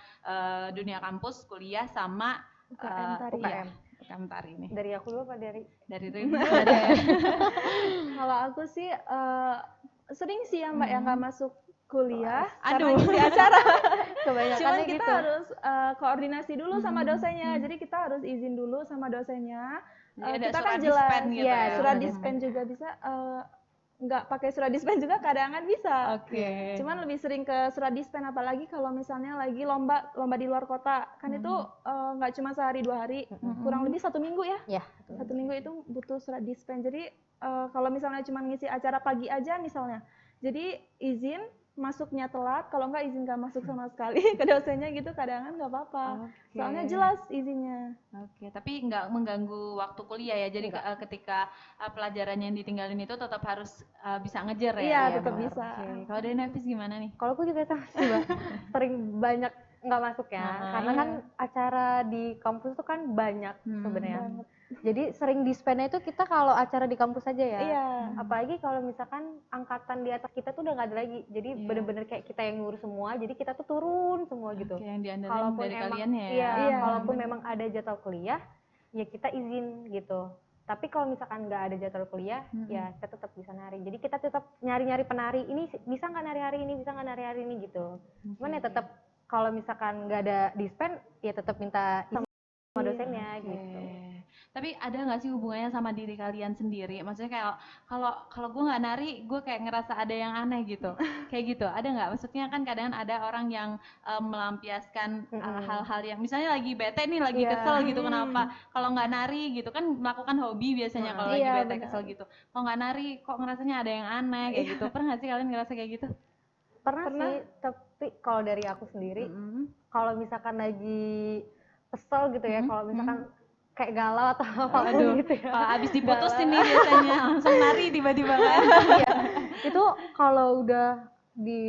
dunia kampus, kuliah sama UKM tari. iya, UKM tari ini? Dari aku dulu apa dari Dari Rin? Kalau aku sih sering sih ya Mbak yang nggak masuk kuliah Aduh. karena ngisi acara. Cuman kebanyakannya kita gitu. harus koordinasi dulu sama dosennya. Jadi kita harus izin dulu sama dosennya. Jadi ada Kita surat kan jelas, dispen gitu Iya, ya? surat dispen juga bisa. Nggak pakai surat dispen juga kadang bisa. Oke. Cuman lebih sering ke surat dispen, apalagi kalau misalnya lagi lomba di luar kota kan itu nggak cuma sehari 2 hari, kurang lebih 1 minggu ya. Ya. 1 minggu itu butuh surat dispen. Jadi kalau misalnya cuma ngisi acara pagi aja misalnya, jadi izin masuknya telat, kalau nggak izin nggak masuk sama sekali ke dosennya gitu, kadang nggak apa-apa. Oke. Soalnya jelas izinnya. Oke, tapi nggak mengganggu waktu kuliah ya. Jadi ketika pelajaran yang ditinggalin itu tetap harus bisa ngejar ya. Iya, benar. tetap bisa. Oke. Kalau dari Nafis gimana nih? Kalau aku juga sama sih, Mbak. Sering banyak nggak masuk ya. Karena kan acara di kampus tuh kan banyak sebenarnya. Jadi sering dispennya itu kita kalau acara di kampus aja ya. Iya. Apalagi kalau misalkan angkatan di atas kita tuh udah nggak ada lagi. Jadi bener-bener kayak kita yang ngurus semua. Jadi kita tuh turun semua gitu. Oke, yang diandelin Kalaupun dari emang kalian ya. iya, kalaupun memang ada jadwal kuliah, ya kita izin gitu. Tapi kalau misalkan nggak ada jadwal kuliah, ya kita tetap bisa nari. Jadi kita tetap nyari-nyari penari. Ini bisa nggak nari hari ini, bisa nggak nari hari ini gitu. Cuman ya tetap kalau misalkan nggak ada dispen, ya tetap minta izin sama dosennya gitu. Tapi ada nggak sih hubungannya sama diri kalian sendiri? Maksudnya kayak kalau gue nggak nari, gue kayak ngerasa ada yang aneh gitu. Kayak gitu. Ada nggak? Maksudnya kan kadang ada orang yang melampiaskan hal-hal yang misalnya lagi bete nih, lagi kesel gitu. Kenapa? Kalau nggak nari gitu kan melakukan hobi biasanya kalau lagi bete kesel gitu. Kalau nggak nari, kok ngerasanya ada yang aneh kayak gitu. Pernah nggak sih kalian ngerasa kayak gitu? Pernah sih, tapi kalau dari aku sendiri, Mm-mm. kalau misalkan lagi kesel gitu ya, kalau misalkan kayak galau atau Aduh, apapun gitu ya, kalau abis diputusin nih biasanya langsung nari tiba-tiba kan. iya, itu kalau udah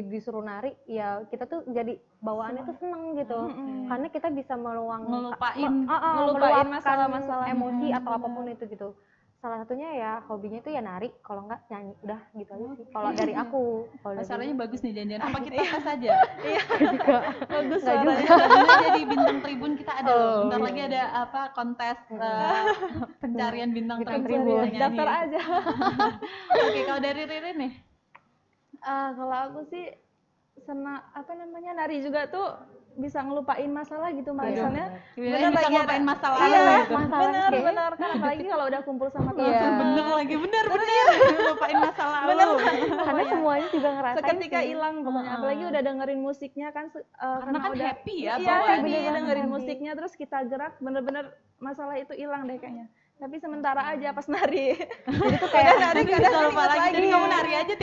disuruh nari ya kita tuh jadi bawaannya tuh seneng gitu, karena kita bisa Ngelupain meluapkan masalah-masalah. emosi atau apapun itu gitu. Salah satunya ya hobinya itu ya nari, kalau enggak nyanyi, udah gitu aja sih kalau dari aku. Kalau dari Suaranya bagus nih janjian. Apa kita tes aja? juga Bagus nggak juga. suaranya. Sebenarnya jadi bintang Tribun kita ada loh. Oh, Bentar iya. lagi ada apa kontes pencarian bintang Bintang Tribun. Tribun. Nyanyi. Daftar aja. Oke, kalau dari Ririn nih. Kalau aku sih senang nari juga tuh bisa ngelupain masalah gitu Mbak. Iya, Misalnya Bisa lagi ngelupain ada- masalah iya, gitu. benar Oke. benar kan apalagi kalau udah kumpul sama Iya. teman-teman. Bener lagi, bener. Ngelupain masalah Bener. lu. Karena semuanya juga ngerasain Seketika sih. hilang pokoknya, apalagi udah dengerin musiknya kan Karena kan udah happy ya iya, bawaannya. happy Bener banget, dengerin happy. musiknya terus kita gerak bener-bener masalah itu hilang deh kayaknya. Tapi sementara aja pas nari. Jadi tuh kayak Nanti kadang bisa lupa ingat lagi, lagi. jadi kamu nari aja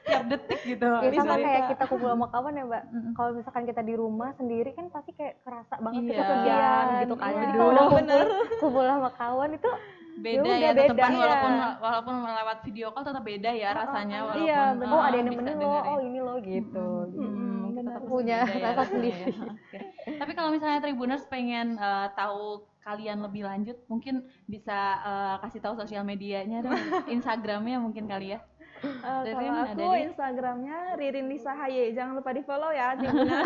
tiap detik gitu. ya sama Bisa. kayak kita kumpul sama kawan ya Mbak. Kalau misalkan kita di rumah sendiri kan pasti kayak kerasa banget Iya. kesepian gitu kan. Iya, Jadi kalau udah bener. kumpul sama kawan itu Beda udah ya beda, tetepan iya. walaupun lewat video call tetap beda ya rasanya walaupun Iya, bener. oh ada yang bisa nemenin lo, dengerin. oh ini lo gitu. bener. Tetap Punya beda ya rasa rasanya sendiri. ya. Oke. Tapi kalau misalnya Tribuners pengen tahu kalian lebih lanjut, mungkin bisa kasih tahu sosial medianya dong, Instagramnya mungkin kali ya. Ririn Kalau ada aku di- Instagramnya Ririn Lisa Haye, jangan lupa di follow ya Tribuna.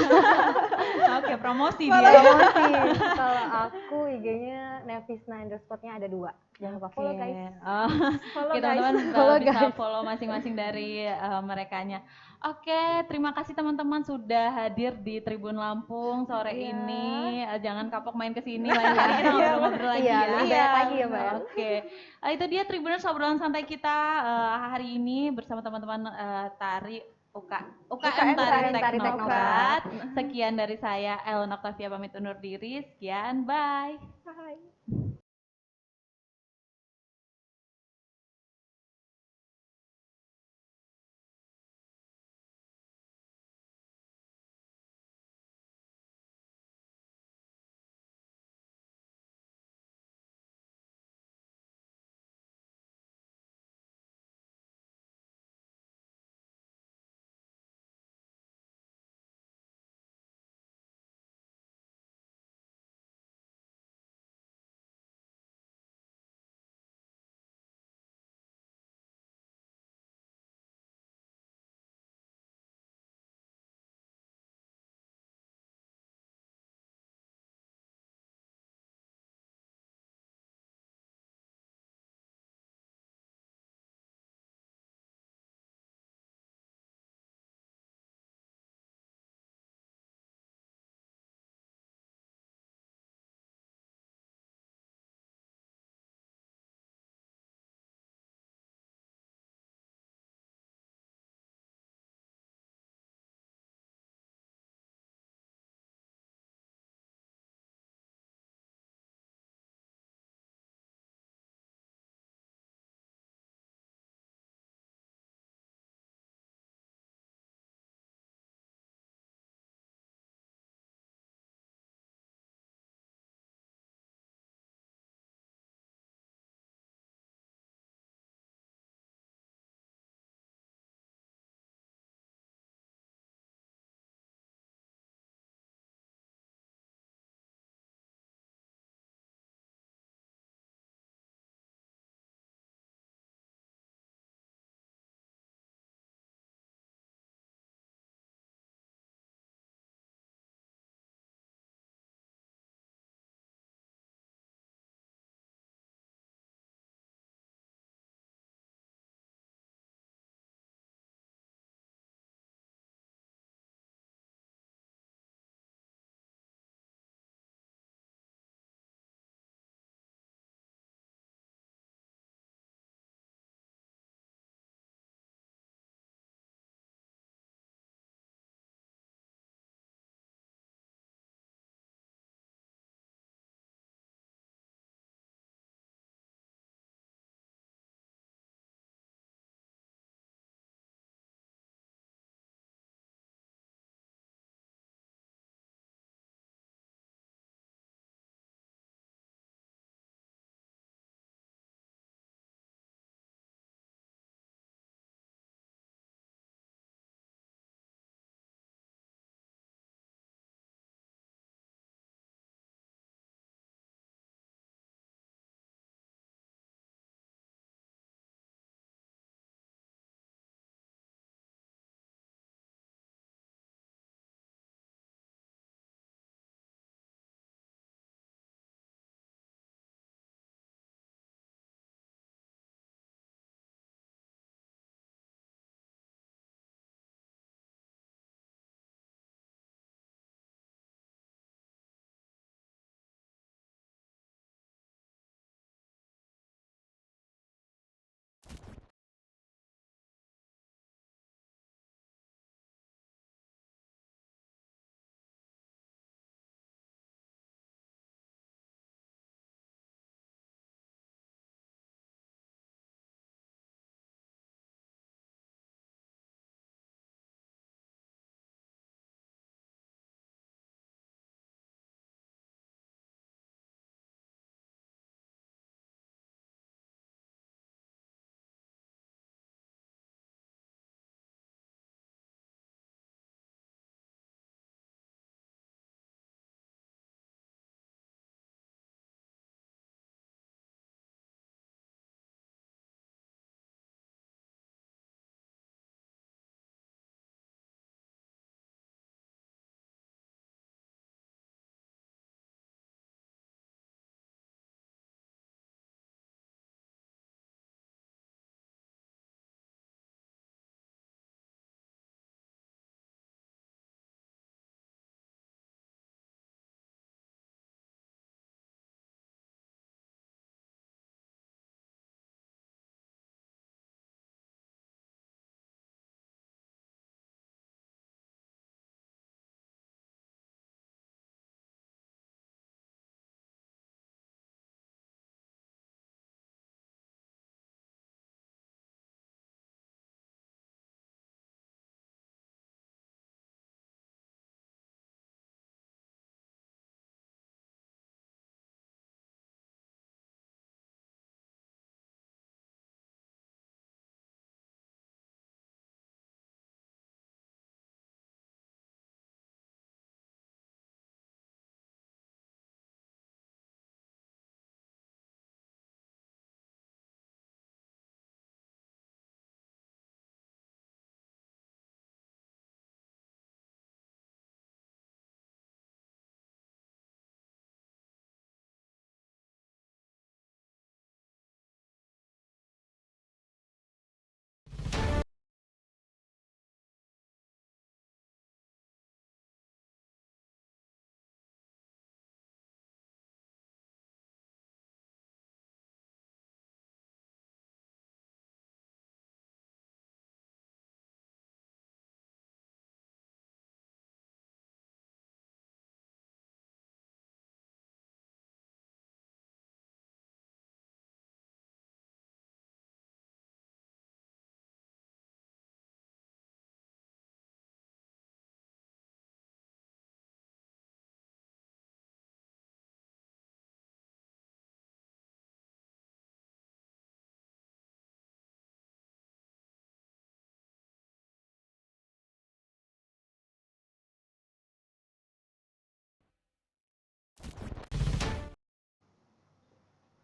Oke, promosi Promosi. dia. Kalau aku IG-nya Nevisna_nya ada 2. Jangan lupa follow guys. Oh, Follow, oke, guys. teman-teman Follow, bisa guys. follow masing-masing dari merekanya. Oke, terima kasih teman-teman sudah hadir di Tribun Lampung sore Iya. ini. Jangan kapok main ke sini lain kali kita ngobrol-ngobrol lagi Iya, ya. lebih banyak lagi ya Mbak. Oke, itu dia Tribuners obrolan santai kita hari ini bersama teman-teman tari UKM Tari Tari Teknokrat. Sekian dari saya, Ellen Octavia pamit undur diri. Sekian, bye. Hai.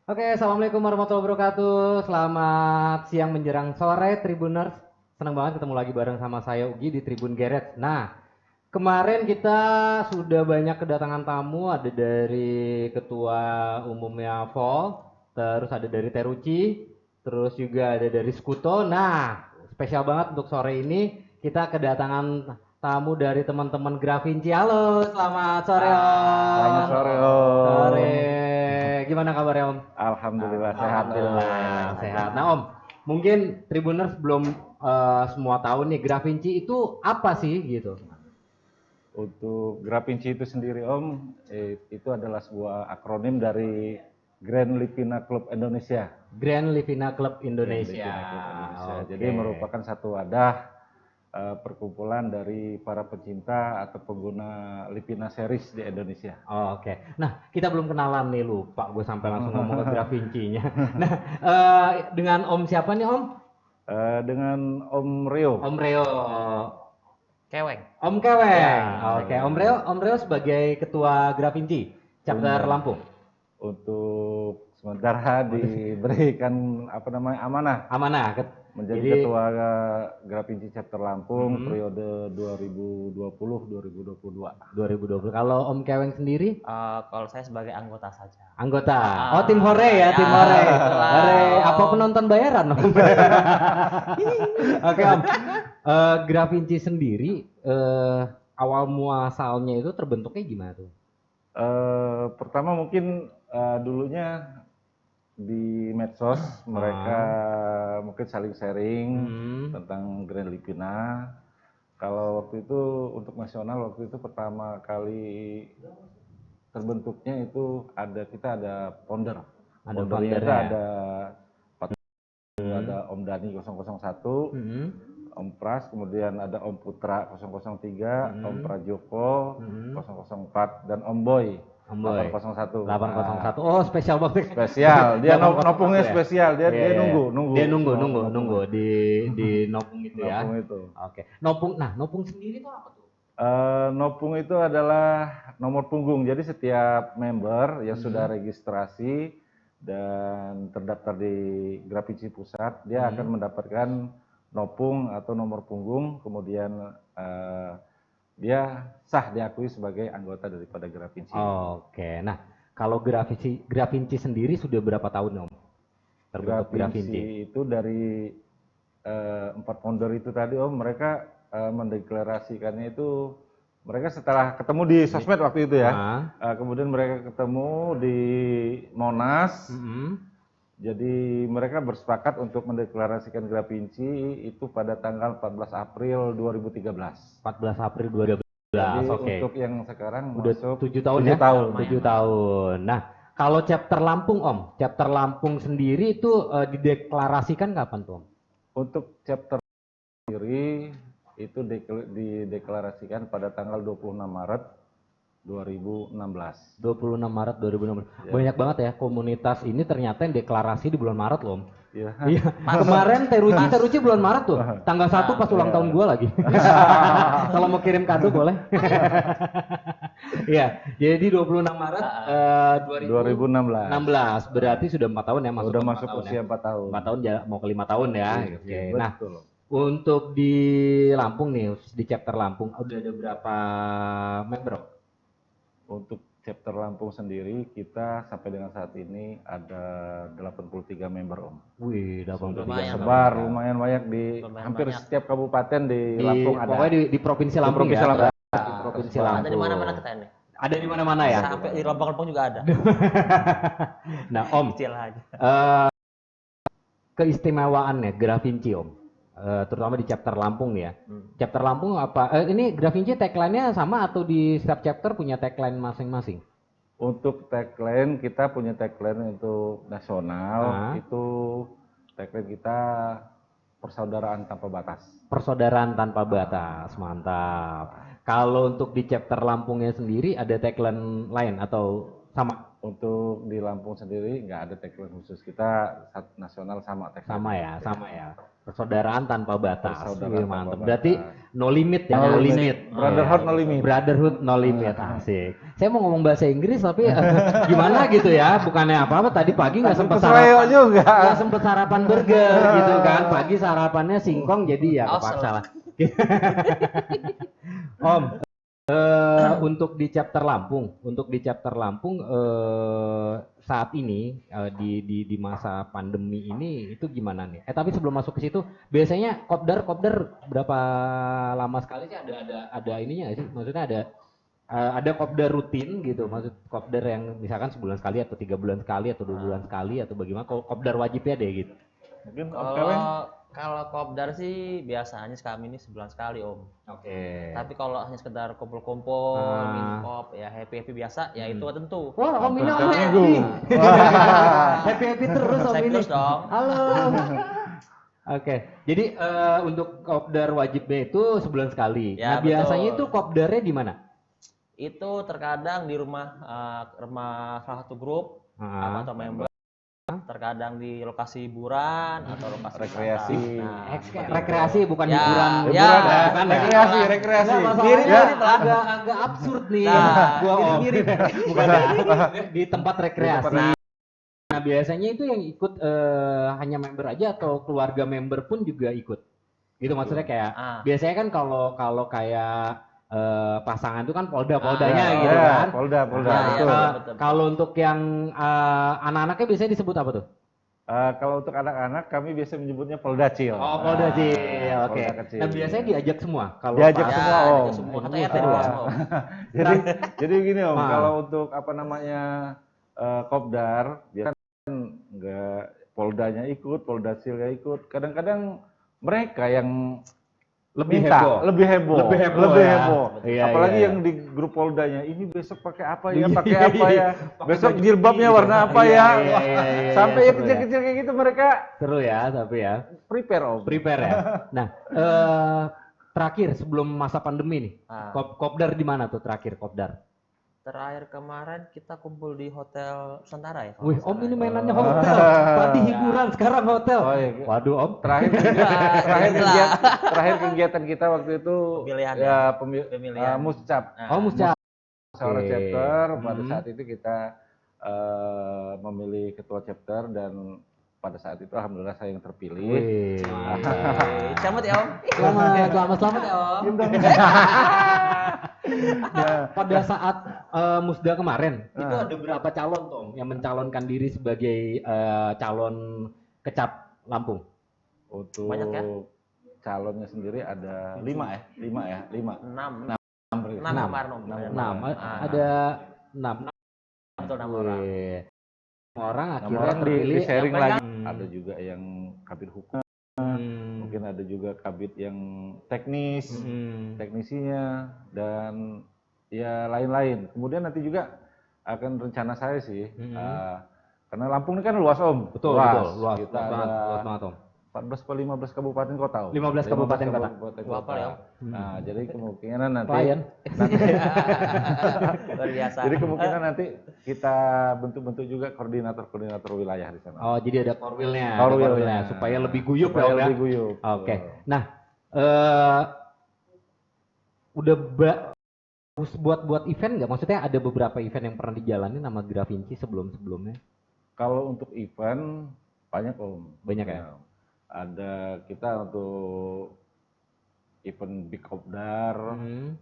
Oke, assalamualaikum warahmatullahi wabarakatuh. Selamat siang menjelang sore, Tribuners. Senang banget ketemu lagi bareng sama saya Ugi di Tribun Geret. Nah, kemarin kita sudah banyak kedatangan tamu, ada dari Ketua Umumnya Vol, terus ada dari Teruci, terus juga ada dari Skuto. Nah, spesial banget untuk sore ini kita kedatangan tamu dari teman-teman Grafinci. Halo, selamat sore Om. Selamat sore Om. Sore. Gimana kabarnya Om? Alhamdulillah sehat. Alhamdulillah sehat. Nah Om, mungkin Tribuners belum semua tahu nih Grafinci itu apa sih gitu. Untuk Grafinci itu sendiri Om, itu adalah sebuah akronim dari Grand Livina Club Indonesia. Grand Livina Club Indonesia. Grand Livina Club Indonesia. Oke. Jadi merupakan satu wadah perkumpulan dari para pecinta atau pengguna Livina series di Indonesia. Oke. Nah, kita belum kenalan nih, lupa gue sampai langsung ngomong ke Grafincinya. Nah, dengan Om siapa nih Om? Dengan Om Rio. Om Reo. Keweng. Om Keweng. Oke, Om Reo sebagai ketua Grafinci chapter Benar. Lampung. Untuk sementara diberikan amanah Amanah. menjadi Jadi- ketua Grafinci chapter Lampung Mhm. periode 2020-2022. 2020. Kalau Om Keweng sendiri Kalau saya sebagai anggota saja. anggota. Ah, Oh, tim Hore ya, tim ya, Hore. betul. Hore, apa penonton bayaran Om? Oke Om. Grafinci sendiri awal muasalnya itu terbentuknya gimana tuh? Pertama mungkin dulunya di medsos mereka mungkin saling sharing tentang Grand Livina. Kalau waktu itu untuk nasional waktu itu pertama kali terbentuknya itu kita ada founder. Ada Foundernya founder itu ya? ada Om Dani 001, Om Pras, kemudian ada Om Putra 003, Om Prajoko 004 dan Om Boy. Om Boy. 801. 801. Oh, spesial banget. Spesial. Dia 801 nopungnya ya? spesial. Dia Iya, iya. nunggu. Dia nunggu di nopung itu ya. Nopung itu. Oke. Nopung sendiri itu apa tuh? Nopung itu adalah nomor punggung. Jadi setiap member yang sudah registrasi dan terdaftar di Grafinci Pusat, dia akan mendapatkan nopung atau nomor punggung. Kemudian dia sah diakui sebagai anggota daripada Grafinci. Oke. Nah, kalau Grafinci sendiri sudah berapa tahun Om? Terbentuk Grafinci itu dari 4 founder itu tadi Om, mereka mendeklarasikannya itu mereka setelah ketemu di sosmed waktu itu ya. Kemudian mereka ketemu di Monas. Jadi mereka bersepakat untuk mendeklarasikan Grafinci itu pada tanggal 14 April 2013. 14 April 2013. Jadi Oke. untuk yang sekarang Udah masuk 7 tahun 7 ya? tahun. 7 tahun. Nah, kalau chapter Lampung Om, chapter Lampung sendiri itu dideklarasikan kapan tuh Om? Untuk chapter sendiri itu dideklarasikan pada tanggal 26 Maret 2016. 26 Maret 2016. Ya. Banyak banget ya komunitas ini ternyata yang deklarasi di bulan Maret loh Om. Iya. Iya. Kemarin Teruci bulan Maret tuh. Tanggal 1 pas ulang tahun gua lagi. Kalau mau kirim kado boleh. Iya. Jadi 26 Maret 2016. 2016. Berarti sudah 4 tahun ya masuk. Udah ke 4 masuk tahun usia ya. 4 tahun. 4 tahun mau ke 5 tahun ya. Oke. Iya, Nah, betul. untuk di Lampung nih, di chapter Lampung udah ada berapa member? Om? Untuk chapter Lampung sendiri kita sampai dengan saat ini ada 83 member Om. Wih, 83. Lumayan. Sebar lumayan banyak di Lumayan hampir banyak. setiap kabupaten di Lampung ada. Pokoknya di Provinsi Lampung Provinsi ya. Lampung. Di Provinsi Lampung. Ada di mana-mana kita ini. Ada di mana-mana ya. Sampai di Lombok-Lombok juga ada. Nah, Om, Kecil aja. keistimewaannya Grafinci Om, terutama di chapter Lampung nih ya. Chapter Lampung apa? Ini Grafinci tagline-nya sama atau di setiap chapter punya tagline masing-masing? Untuk tagline kita punya tagline untuk nasional itu tagline kita persaudaraan tanpa batas. Persaudaraan tanpa batas, mantap. Kalau untuk di chapter Lampungnya sendiri ada tagline lain atau sama? untuk di Lampung sendiri nggak ada tagline khusus, kita nasional sama tagline. Sama ya. Persaudaraan tanpa batas. Persaudaraan tanpa Mantap. batas. Berarti no limit ya, No no limit. limit. Brotherhood no limit. Brotherhood no limit. Asik. Saya mau ngomong bahasa Inggris tapi gimana gitu ya? Bukannya apa-apa, tadi pagi nggak sempat sarapan. Nggak sempat sarapan burger gitu kan. Pagi sarapannya singkong jadi ya kepaksa lah. Om, untuk di chapter Lampung, saat ini di masa pandemi ini itu gimana nih? Tapi sebelum masuk ke situ, biasanya kopdar berapa lama sekali sih ada ininya nggak sih? Maksudnya ada kopdar rutin gitu, maksud kopdar yang misalkan sebulan sekali atau 3 bulan sekali atau 2 bulan sekali atau bagaimana? Kopdar wajibnya deh gitu. Mungkin Kalau kopdar sih biasanya kami ini sebulan sekali Om. Oke. Tapi kalau hanya sekedar kumpul-kumpul, minum ya happy biasa, ya itu tentu. Wah, Om ini Om happy terus Om Saya ini. plus dong. Halo. Oke, jadi untuk kopdar wajibnya itu sebulan sekali. Ya, Nah, biasanya betul. itu kopdarnya di mana? Itu terkadang di rumah salah satu grup atau member, terkadang di lokasi hiburan atau lokasi Rekreasi. wisata. Nah, Rekreasi bukan Ya, hiburan. ya. Bukan ya. rekreasi. Mirip agak absurd nih. Nah, Gua Om. mirip. Bukan ya. Di tempat rekreasi. Nah, biasanya itu yang ikut hanya member aja atau keluarga member pun juga ikut. Gitu maksudnya kayak biasanya kan kalau kayak pasangan itu kan poldanya gitu kan. Polda. Betul. Kalau untuk yang anak-anaknya biasanya disebut apa tuh? Kalau untuk anak-anak kami biasa menyebutnya Poldacil. Oh, Poldacil. Oke. Polda kecil. Nah, biasanya diajak semua kalau Diajak pas- semua, Om. diajak semua. Kata RT dua semua. Om. jadi gini Om, Ah. kalau untuk apa namanya kopdar, dia kan nggak Poldanya ikut, Poldacilnya ikut. Kadang-kadang mereka yang lebih minta, heboh. lebih heboh. ya. Iya, Apalagi iya, yang di grup Poldanya, ini besok pakai apa Iya, ya, pakai apa ya, besok baju jilbabnya pink warna gitu. apa Iya, ya, iya, iya, sampai iya, yang kecil-kecil kayak gitu mereka Seru ya, tapi ya. prepare Om. Prepare ya. Nah, terakhir sebelum masa pandemi nih, kopdar di mana tuh terakhir kopdar? Terakhir kemarin kita kumpul di Hotel Nusantara ya. kalau Wih, nggak Om salah ini ya. mainannya hotel. Tadi hiburan, sekarang hotel. Oh, iya. Waduh, Om. Terakhir kegiatan kita waktu itu Pemilihan ya pemilihan. muscap. Oh, Musca. Seorang Oke. chapter pada Hmm. saat itu kita memilih ketua chapter dan pada saat itu alhamdulillah saya yang terpilih. Wih. Selamat ya Om. Selamat ya, Om. Nah, pada saat musda kemarin, itu ada berapa calon tuh Om, yang mencalonkan diri sebagai calon kecap Lampung? Untuk Banyak ya? calonnya sendiri ada 5 ya. 6 Enam. kemarin Om. 6. Ada 6. Betul 6 orang. Orang Nama akhirnya orang terpilih. di sharing Apa ya? lagi. Ada juga yang kabit hukum, mungkin ada juga kabit yang teknis, teknisinya dan ya lain-lain. Kemudian nanti juga akan rencana saya sih, karena Lampung ini kan luas Om. Betul. Luas Kita banget Om. 14 atau 15 kabupaten kota Om. 15 kabupaten kota. Apa ya, Om? Nah, jadi kemungkinan nanti Klien. Luar biasa. jadi kemungkinan nanti kita bentuk-bentuk juga koordinator wilayah di sana. Oh, jadi ada korwilnya, Korwilnya. supaya lebih guyup Supaya ya, Om, ya? lebih guyup. Oke. Nah, udah buat event nggak? Maksudnya ada beberapa event yang pernah dijalani sama Gravinci sebelumnya? Kalau untuk event banyak Om. Banyak ya? Ada kita untuk event Big Kopdar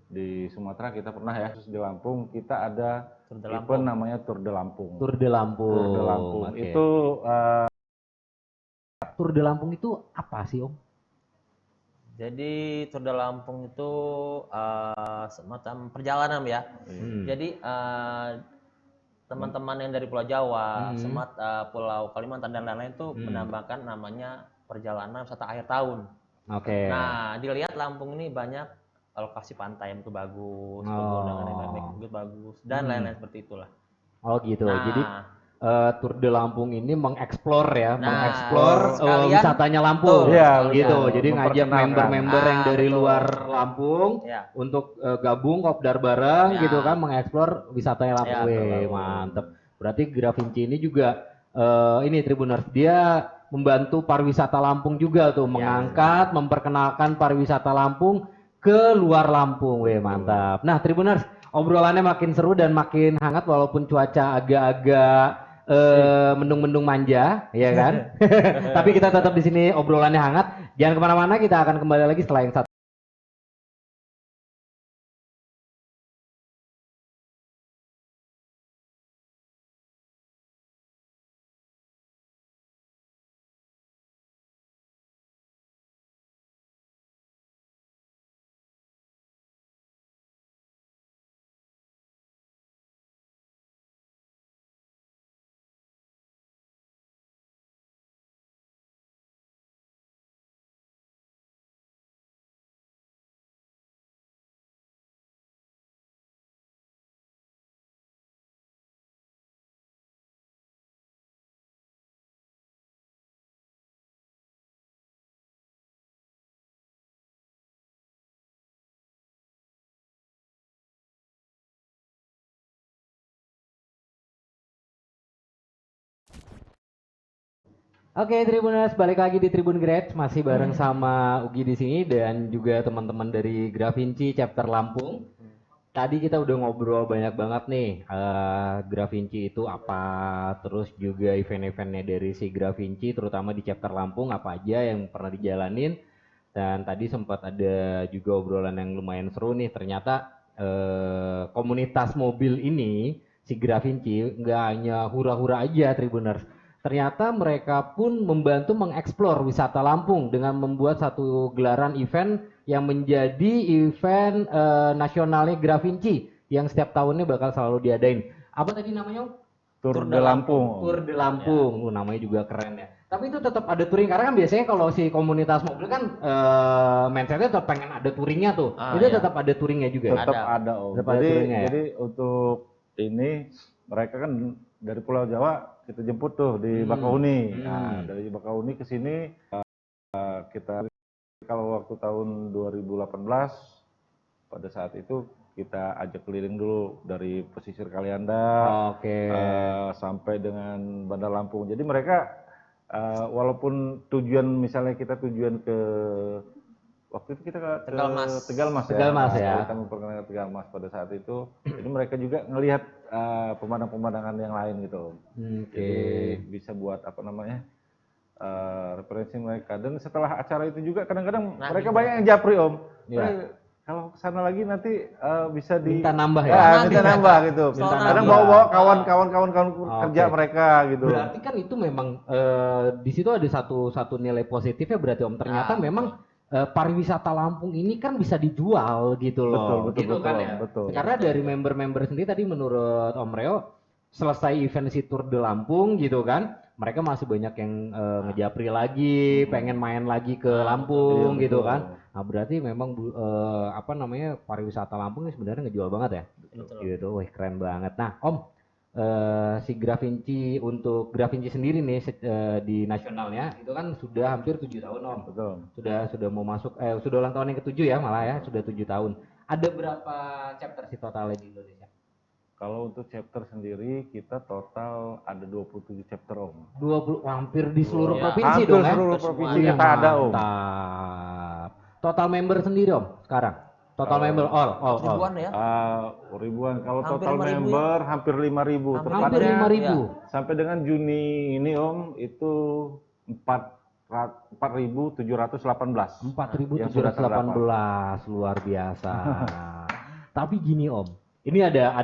di Sumatera kita pernah ya. Terus di Lampung kita ada Tour de event Lampung. namanya Tour de Lampung. Tour de Lampung. Tour de Lampung. Oke. Itu Tour de Lampung itu apa sih Om? Jadi Tour de Lampung itu semacam perjalanan ya. Jadi teman-teman yang dari Pulau Jawa, Pulau Kalimantan dan lain-lain itu menambahkan namanya perjalanan wisata akhir tahun. Oke. Nah, dilihat Lampung ini banyak lokasi pantai yang begitu bagus, pemandangan yang begitu bagus dan lain-lain seperti itulah. Oh gitu. Nah, Jadi Tour de Lampung ini mengeksplor ya, Nah, mengeksplor sekalian wisatanya Lampung. betul, Iya, gitu. betul. Jadi ngajak Memperkenalkan. member-member yang dari betul. luar Lampung Ya. untuk gabung kopdar bareng Ya. gitu kan, mengeksplor wisatanya Lampung. Ya, Wih, betul. mantep. Berarti Gravinci ini juga ini Tribuners, dia membantu pariwisata Lampung juga tuh, mengangkat, memperkenalkan pariwisata Lampung ke luar Lampung. Weh, mantap. Nah, Tribuners, obrolannya makin seru dan makin hangat walaupun cuaca agak-agak mendung-mendung manja, ya kan? Tapi kita tetap di sini obrolannya hangat. Jangan kemana-mana, kita akan kembali lagi setelah yang satu. Oke, Tribuners, balik lagi di Tribun Grades, masih bareng sama Ugi di sini dan juga teman-teman dari Gravinci chapter Lampung. Tadi kita udah ngobrol banyak banget nih, Gravinci itu apa, terus juga event-eventnya dari si Gravinci, terutama di chapter Lampung apa aja yang pernah dijalanin. Dan tadi sempat ada juga obrolan yang lumayan seru nih, ternyata komunitas mobil ini, si Gravinci, nggak hanya hura-hura aja Tribuners. Ternyata mereka pun membantu mengeksplor wisata Lampung dengan membuat satu gelaran event yang menjadi event nasionalnya Gravinci yang setiap tahunnya bakal selalu diadain. Apa tadi namanya? Tour de Lampung. Tour de Lampung, namanya juga keren ya. Tapi itu tetap ada touring karena kan biasanya kalau si komunitas mobil kan mindsetnya tetap pengen ada touringnya tuh. Itu tetap ada touringnya juga. Tetap ada Om. Jadi untuk ini mereka kan dari Pulau Jawa kita jemput tuh di Bakahuni. Nah, dari Bakahuni ke sini kita kalau waktu tahun 2018 pada saat itu kita ajak keliling dulu dari pesisir Kalianda sampai dengan Bandar Lampung. Jadi mereka walaupun tujuan misalnya kita tujuan ke waktu itu kita ke Tegal Mas ya. Kita memperkenalkan Tegal Mas pada saat itu. Jadi mereka juga ngelihat pemandangan-pemandangan yang lain gitu. Jadi bisa buat apa namanya referensi mereka. Dan setelah acara itu juga kadang-kadang mereka banyak yang japri Om. Kalau kesana lagi nanti bisa minta nambah ya. Minta nambah gitu. Kadang bawa kawan-kawan kerja mereka gitu. Berarti kan itu memang di situ ada satu nilai positifnya berarti Om. Ternyata memang pariwisata Lampung ini kan bisa dijual gitu loh. Betul, kan ya. Betul. Karena dari member-member sendiri tadi menurut Om Reo selesai event si Tour de Lampung gitu kan, mereka masih banyak yang ngejapri lagi, pengen main lagi ke Lampung gitu kan. Nah berarti memang apa namanya pariwisata Lampung ini sebenarnya ngejual banget ya. Gitu, wih keren banget. Nah Om, si Gravinci untuk Gravinci sendiri nih di nasionalnya itu kan sudah hampir 7 tahun Om. Betul. Sudah mau masuk sudah ulang tahun yang ke-7 ya malah ya, sudah 7 tahun. Ada berapa chapter sih totalnya di Indonesia? Kalau untuk chapter sendiri kita total ada 27 chapter Om. 20 hampir di seluruh provinsi dong ya. Seluruh provinsi kita ada Om. Mantap. Total member sendiri Om sekarang. Total member all. Ribuan ya? Ribuan. Kalau Hampir total 5.000 member hampir 5.000. Hampir 5.000. Sampai dengan Juni ini Om itu 4.718. 4.718 luar biasa. Tapi gini Om, ini ada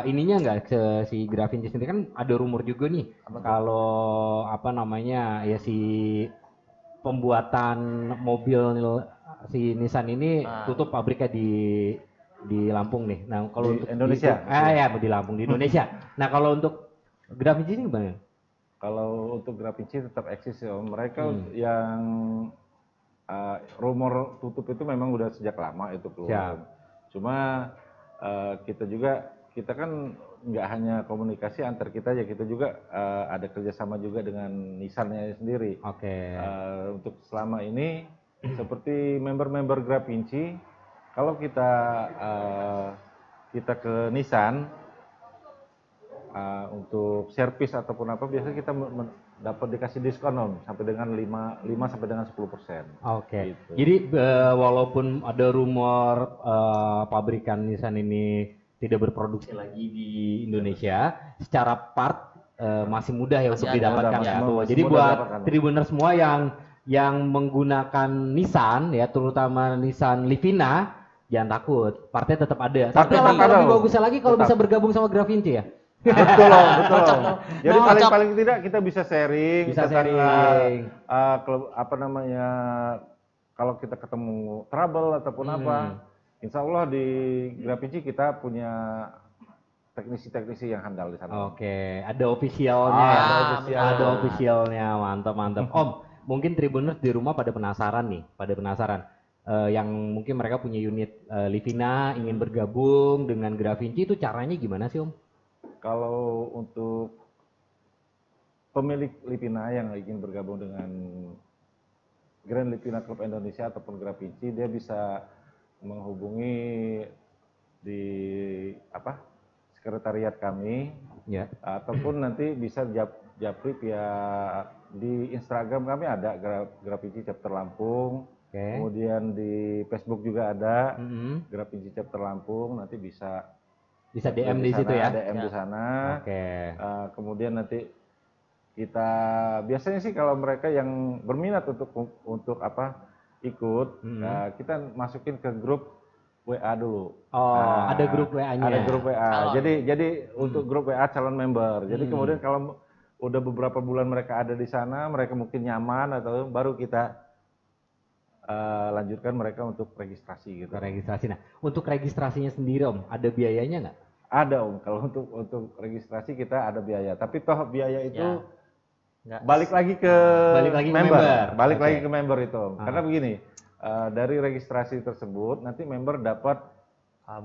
ininya nggak si Gravinci sendiri kan ada rumor juga nih kalau apa namanya ya si pembuatan mobil si Nissan ini tutup pabriknya di Lampung nih. Nah kalau untuk Indonesia, di Lampung di Indonesia. Nah kalau untuk Gravinci ini gimana? Kalau untuk Gravinci tetap eksis ya. Mereka yang rumor tutup itu memang udah sejak lama itu keluar. Cuma kita kan nggak hanya komunikasi antar kita aja, kita juga ada kerjasama juga dengan Nissan-nya sendiri. Untuk selama ini seperti member-member Gravinci, kalau kita ke Nissan untuk servis ataupun apa biasanya kita dapat dikasih diskon Om sampai dengan 5 sampai dengan 10%. Oke. Gitu. Jadi walaupun ada rumor pabrikan Nissan ini tidak berproduksi lagi di Indonesia, secara part masih mudah ya untuk didapatkan ya. Jadi buat Tribuner semua yang menggunakan Nissan ya, terutama Nissan Livina, jangan takut, partnya tetap ada. Tapi lebih bagusnya lagi kalau bisa bergabung sama Gravinci ya. Betul loh, betul loh. Jadi paling tidak kita bisa sharing, apa namanya, kalau kita ketemu trouble ataupun apa, insya Allah di Gravinci kita punya teknisi-teknisi yang handal di sana. Oke, ada officialnya, ada officialnya, mantap. Om, mungkin Tribuners di rumah pada penasaran nih, yang mungkin mereka punya unit Livina ingin bergabung dengan Gravinci, itu caranya gimana sih Om? Kalau untuk pemilik Livina yang ingin bergabung dengan Grand Livina Club Indonesia ataupun Gravinci, dia bisa menghubungi di sekretariat kami, ya, ataupun nanti bisa japri via di Instagram kami ada Gravinci Chapter Lampung, kemudian di Facebook juga ada Gravinci Chapter Lampung, nanti bisa DM di situ ya. DM di sana. Kemudian nanti kita biasanya sih kalau mereka yang berminat untuk ikut, kita masukin ke grup WA dulu. Ada grup WA-nya. Ada grup WA. Jadi untuk grup WA calon member. Jadi kemudian kalau udah beberapa bulan mereka ada di sana, mereka mungkin nyaman atau baru kita lanjutkan mereka untuk registrasi gitu. Registrasi. Nah, untuk registrasinya sendiri Om, ada biayanya nggak? Ada Om, kalau untuk registrasi kita ada biaya. Tapi toh biaya itu balik lagi ke member. Balik lagi ke member itu Om. Karena begini, dari registrasi tersebut nanti member dapat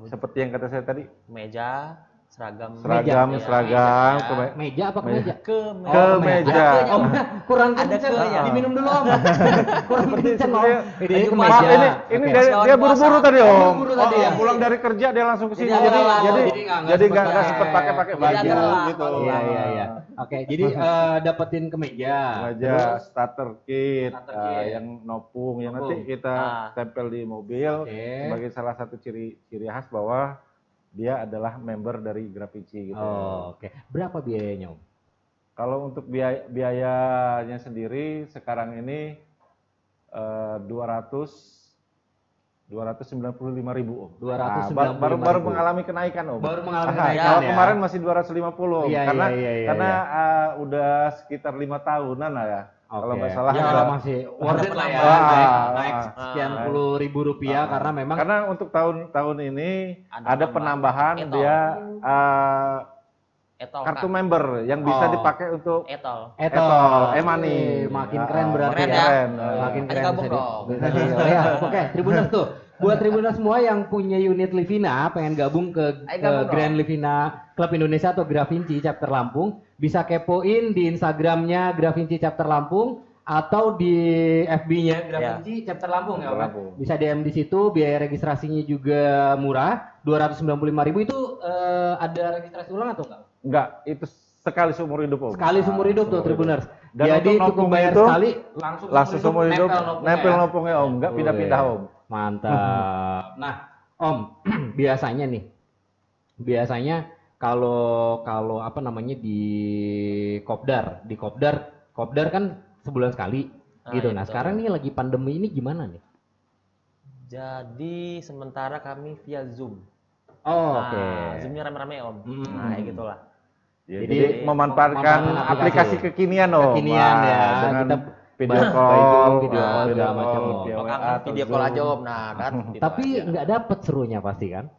seperti yang kata saya tadi, meja, seragam, meja apa kemeja? Kemeja. Om, kurang kenceng, diminum dulu Om. Kurang kenceng Om. Ini kemeja. Ini dia buru-buru tadi Om. Pulang dari kerja dia langsung ke sini. Jadi nggak sempat pakai baju gitu. Iya. Oke, jadi dapetin kemeja. Starter kit, yang nopung, yang nanti kita tempel di mobil sebagai salah satu ciri khas bahwa dia adalah member dari Gravinci gitu. Oke. Berapa biayanya Om? Kalau untuk biayanya sendiri sekarang ini 295.000 Om. 295.000. Baru mengalami kenaikan Om. Baru mengalami kenaikan ya. Kemarin masih 250 Om. Karena udah sekitar 5 tahunan lah ya. Kalau nggak salah masih worth it lah ya, naik sekian puluh ribu rupiah karena memang untuk tahun ini ada penambahan dia kartu member yang bisa dipakai untuk e-money. Makin keren berarti makin keren Oke, Tribuners tuh buat Tribuners semua yang punya unit Livina pengen gabung ke Grand Livina Club Indonesia atau Gravinci Chapter Lampung, bisa kepoin di Instagramnya Gravinci Chapter Lampung atau di FB-nya Gravinci Chapter Lampung ya Pak. Bisa DM di situ, biaya registrasinya juga murah, 295.000 itu ada registrasi ulang atau enggak? Enggak, itu sekali seumur hidup Om. Sekali seumur hidup tuh Tribuners. Dan jadi cukup bayar itu, sekali langsung seumur hidup nempel nopungnya Om, enggak pindah-pindah Om. Mantap. Nah, Om, biasanya kalau apa namanya di Kopdar kan sebulan sekali gitu. Nah, sekarang nih lagi pandemi ini gimana nih? Jadi sementara kami via Zoom. Oke. Zoomnya rame-rame Om. Nah, kayak gitulah. Jadi memanfaatkan aplikasi kekinian Om. Kekinian ya. Dengan video call, segala macam. Video call aja Om. Nah, kan. Tapi nggak dapet serunya pasti kan?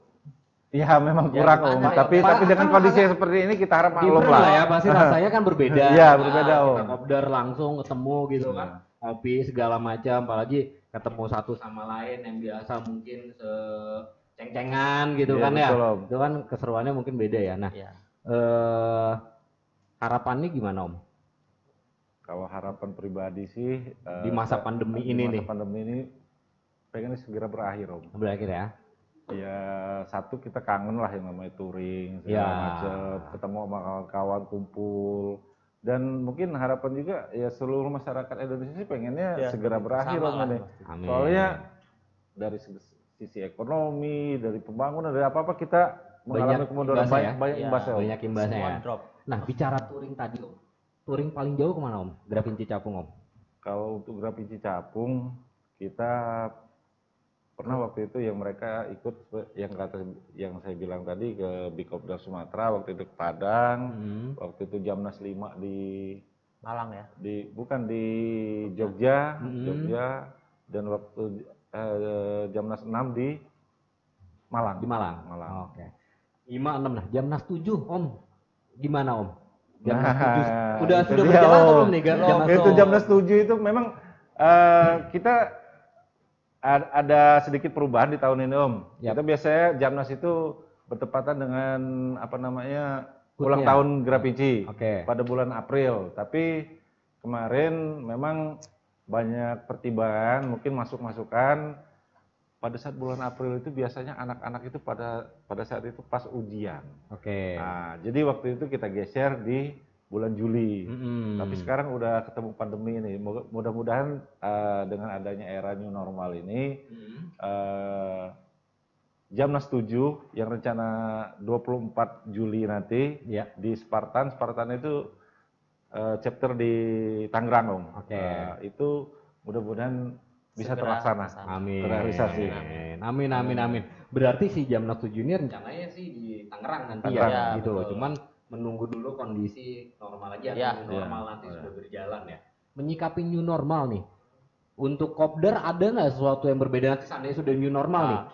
Ya memang kurang Om. Tapi dengan kondisi seperti ini kita harap maklum lah. Ya pasti rasanya kan berbeda. Iya berbeda Om. Kita kopdar langsung ketemu gitu kan. Ngopi segala macam, apalagi ketemu satu sama lain yang biasa mungkin ceng-cengan gitu kan ya. Itu kan keseruannya mungkin beda ya. Nah, harapannya gimana Om? Kalau harapan pribadi sih di masa pandemi ini pengen segera berakhir Om. Berakhir ya. ya satu kita kangen lah yang namanya touring segala macam, ketemu sama kawan-kawan, kumpul, dan mungkin harapan juga ya seluruh masyarakat Indonesia sih pengennya segera berakhir Om ini. Soalnya dari sisi ekonomi, dari pembangunan, dari apa-apa kita mengalami kemunduran banyak imbasnya. Banyak imbasnya ya. Nah, bicara touring tadi Om, touring paling jauh kemana Om? Gravinci Capung Om? Kalau untuk Gravinci Capung kita pernah waktu itu yang mereka ikut yang saya bilang tadi ke Bikopdar Sumatera, waktu itu ke Padang, waktu itu Jamnas 5 di Malang ya. Bukan di Jogja, dan waktu Jamnas 6 di Malang. Di Malang. Oke. 5 6 nah, Jamnas 7 Om. Gimana Om? Jamnas 7 sudah berjalan belum nih Jamnas? Itu Jamnas 7 itu memang kita ada sedikit perubahan di tahun ini Om. Kita biasanya Jamnas itu bertepatan dengan ulang tahun Gravinci pada bulan April. Tapi kemarin memang banyak pertimbangan, mungkin masukan pada saat bulan April itu biasanya anak-anak itu pada saat itu pas ujian. Nah, jadi waktu itu kita geser di bulan Juli. Tapi sekarang udah ketemu pandemi ini. Mudah-mudahan dengan adanya era new normal ini Jamnas 7 yang rencana 24 Juli nanti di Spartan itu chapter di Tangerang Om. Itu mudah-mudahan bisa terlaksana. Amin. Terrealisasi. Amin. Berarti si Jamnas 7 ini rencananya sih di Tangerang nanti ya gitu loh. Cuman menunggu dulu kondisi normal aja, new normal nanti sudah berjalan ya. Menyikapi new normal nih, untuk Kopdar ada nggak sesuatu yang berbeda nanti seandainya sudah new normal nih?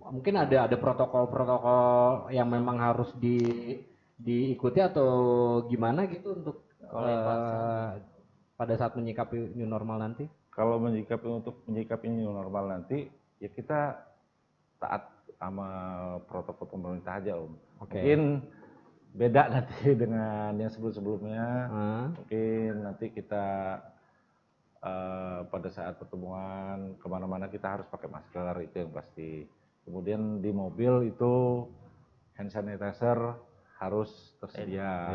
Mungkin ada protokol-protokol yang memang harus diikuti atau gimana gitu untuk pada saat menyikapi new normal nanti? Kalau menyikapi new normal nanti ya kita taat sama protokol pemerintah aja Om. Mungkin beda nanti dengan yang sebelum-sebelumnya. Mungkin nanti kita pada saat pertemuan kemana-mana kita harus pakai masker, itu yang pasti. Kemudian di mobil itu hand sanitizer harus tersedia.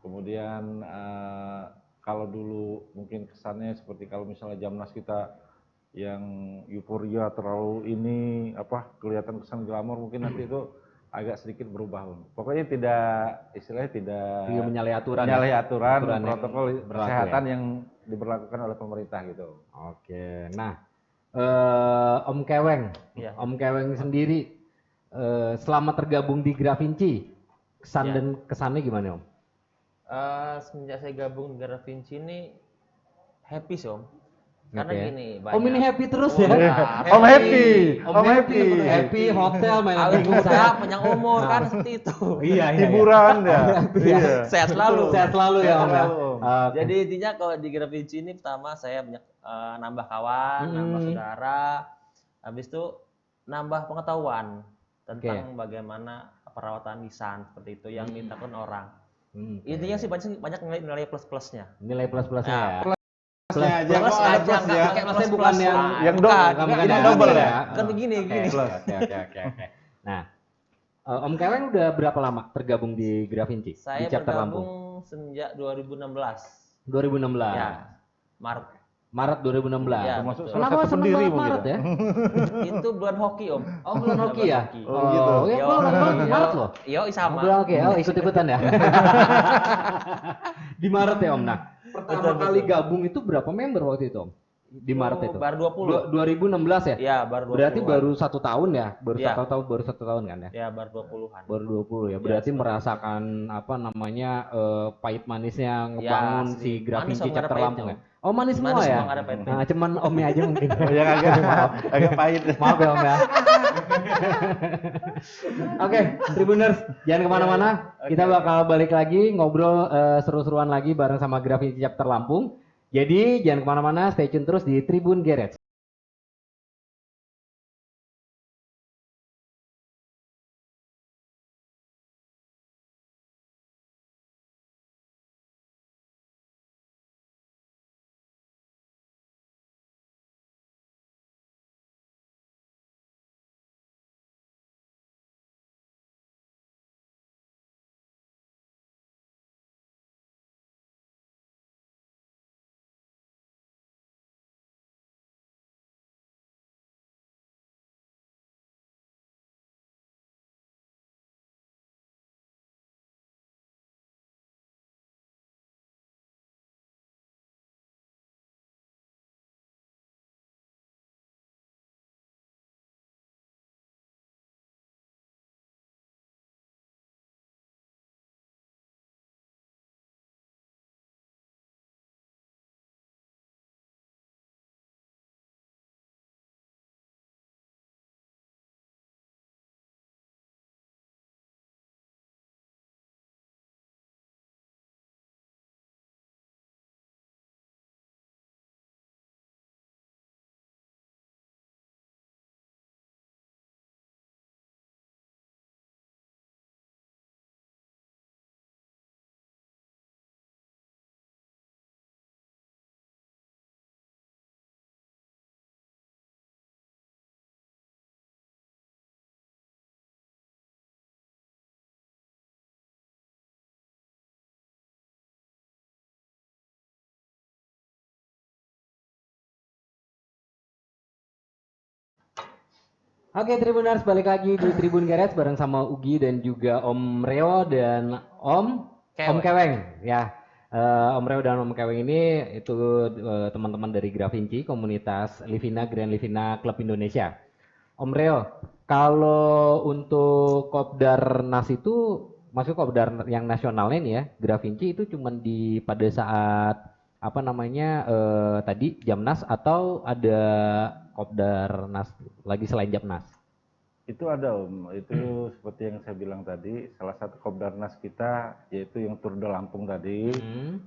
Kemudian kalau dulu mungkin kesannya seperti kalau misalnya Jamnas kita yang euforia terlalu kelihatan kesan glamor, mungkin nanti itu agak sedikit berubah Om. Pokoknya tidak menyalahi aturan protokol kesehatan yang diberlakukan oleh pemerintah gitu. Nah, Om Keweng, Om Keweng sendiri selama tergabung di Gravinci, kesan dan kesannya gimana Om? Semenjak saya gabung di Gravinci ini happy sih Om. Karena gini, Om ini happy terus ya? Om happy, hotel, main bingung saya panjang umur kan seperti itu. Hiburan ya. Sehat selalu ya Om ya. Jadi intinya kalau di Gravinci ini pertama saya banyak nambah kawan, nambah saudara, habis itu nambah pengetahuan tentang bagaimana perawatan lisan seperti itu yang dilakukan orang. Intinya sih banyak nilai plus-plusnya. Nilai plus-plusnya ya. Plus aja enggak pakai plusnya bukan yang double ya. Kan begini. Oke. Nah, Om Keweng udah berapa lama tergabung di Gravinci? Saya di chapter bergabung sejak 2016. 2016. Ya. Maret 2016. Ya, kenapa seneng banget Maret ya? Itu bulan hoki Om. Oh bulan hoki ya? Oh gitu. Ya bulan Maret loh. Iya sama. Bulan hoki ya, ikut-ikutan ya. Di Maret ya Om. Nah, pertama kali gabung itu berapa member waktu itu Om? Di Maret itu? Baru 20. 2016 ya? Iya, baru 20. Berarti baru 1 tahun ya? Baru 1 tahun kan ya? Ya, baru 20-an. Baru 20 ya. Berarti merasakan pahit manisnya ngebangun si Gravinci chapter Lampung ya? Oh manis semua ya? Nah, cuman Omnya aja mungkin. Yang agak pahit. Maaf ya Om ya. Oke, Tribuners, jangan kemana-mana. Kita bakal balik lagi ngobrol seru-seruan lagi bareng sama Gravinci chapter Lampung. Jadi jangan kemana-mana, stay tune terus di Tribun Garage. Oke, Tribuners, balik lagi di Tribun Garage bareng sama Ugi dan juga Om Reo dan Om Keweng. Ya, Om Reo dan Om Keweng ini itu teman-teman dari Grafinci, komunitas Livina Grand Livina Club Indonesia. Om Reo, kalau untuk Kopdar Nas itu, maksud Kopdar yang nasionalnya nih ya, Grafinci itu cuman di pada saat apa namanya tadi Jamnas atau ada Kopdar Nas lagi selain Jamnas? Itu ada Om, itu seperti yang saya bilang tadi, salah satu Kopdarnas kita yaitu yang Tour de Lampung tadi,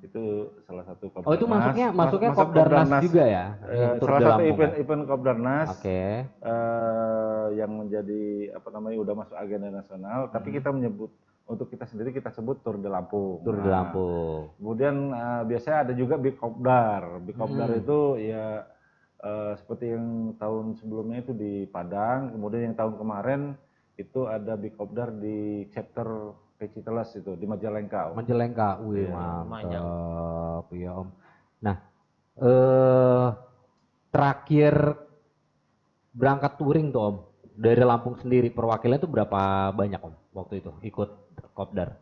itu salah satu Kopdarnas. Oh itu masuknya Kopdarnas juga ya? Salah satu event Kopdarnas yang menjadi apa namanya udah masuk agenda nasional, tapi kita menyebut untuk kita sendiri kita sebut Tour de Lampung. Tour de Lampung. Kemudian biasanya ada juga Big Kopdar. Big Kopdar itu ya seperti yang tahun sebelumnya itu di Padang, kemudian yang tahun kemarin itu ada Big Kopdar di chapter Peciteles itu di Majalengka. Majalengka, wih mantap ya Om. Nah, terakhir berangkat touring tuh Om dari Lampung sendiri perwakilan itu berapa banyak Om waktu itu ikut Kopdar?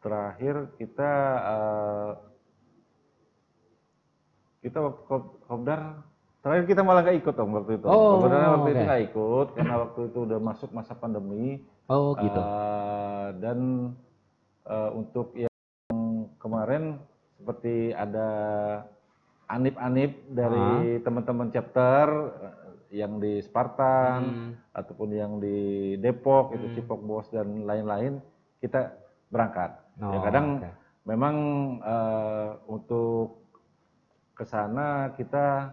Terakhir kita waktu Kopdar terakhir kita malah nggak ikut Om waktu itu. Sebenarnya waktu itu nggak ikut karena waktu itu udah masuk masa pandemi. Oh gitu. Dan untuk yang kemarin seperti ada anip-anip dari teman-teman chapter yang di Spartan ataupun yang di Depok itu Cipok Bos dan lain-lain kita berangkat. Ya kadang memang untuk ke sana kita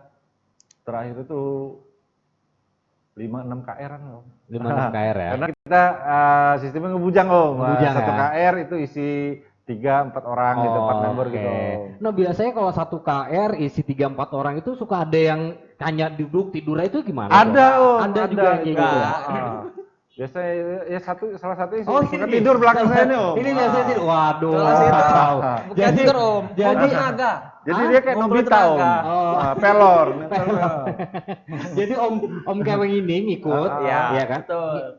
terakhir itu 5-6 KR-an Om. 5-6 KR ya. Karena kita sistemnya ngebujang Om. Satu ya? KR itu isi 3-4 orang gitu, 4 member gitu. Nah biasanya kalau satu KR isi 3-4 orang itu suka ada yang hanya duduk tidurnya itu gimana? Ada Om. Ada juga yang kayak gitu ya. Biasanya ya salah satu suka tidur belakang saya nih Om. Ini biasanya tidur. Waduh. Bukan tidur Om. Jadi tenaga. Jadi dia kayak Nobita Om. Pelor. Jadi Om Keweng ini ngikut, ya kan?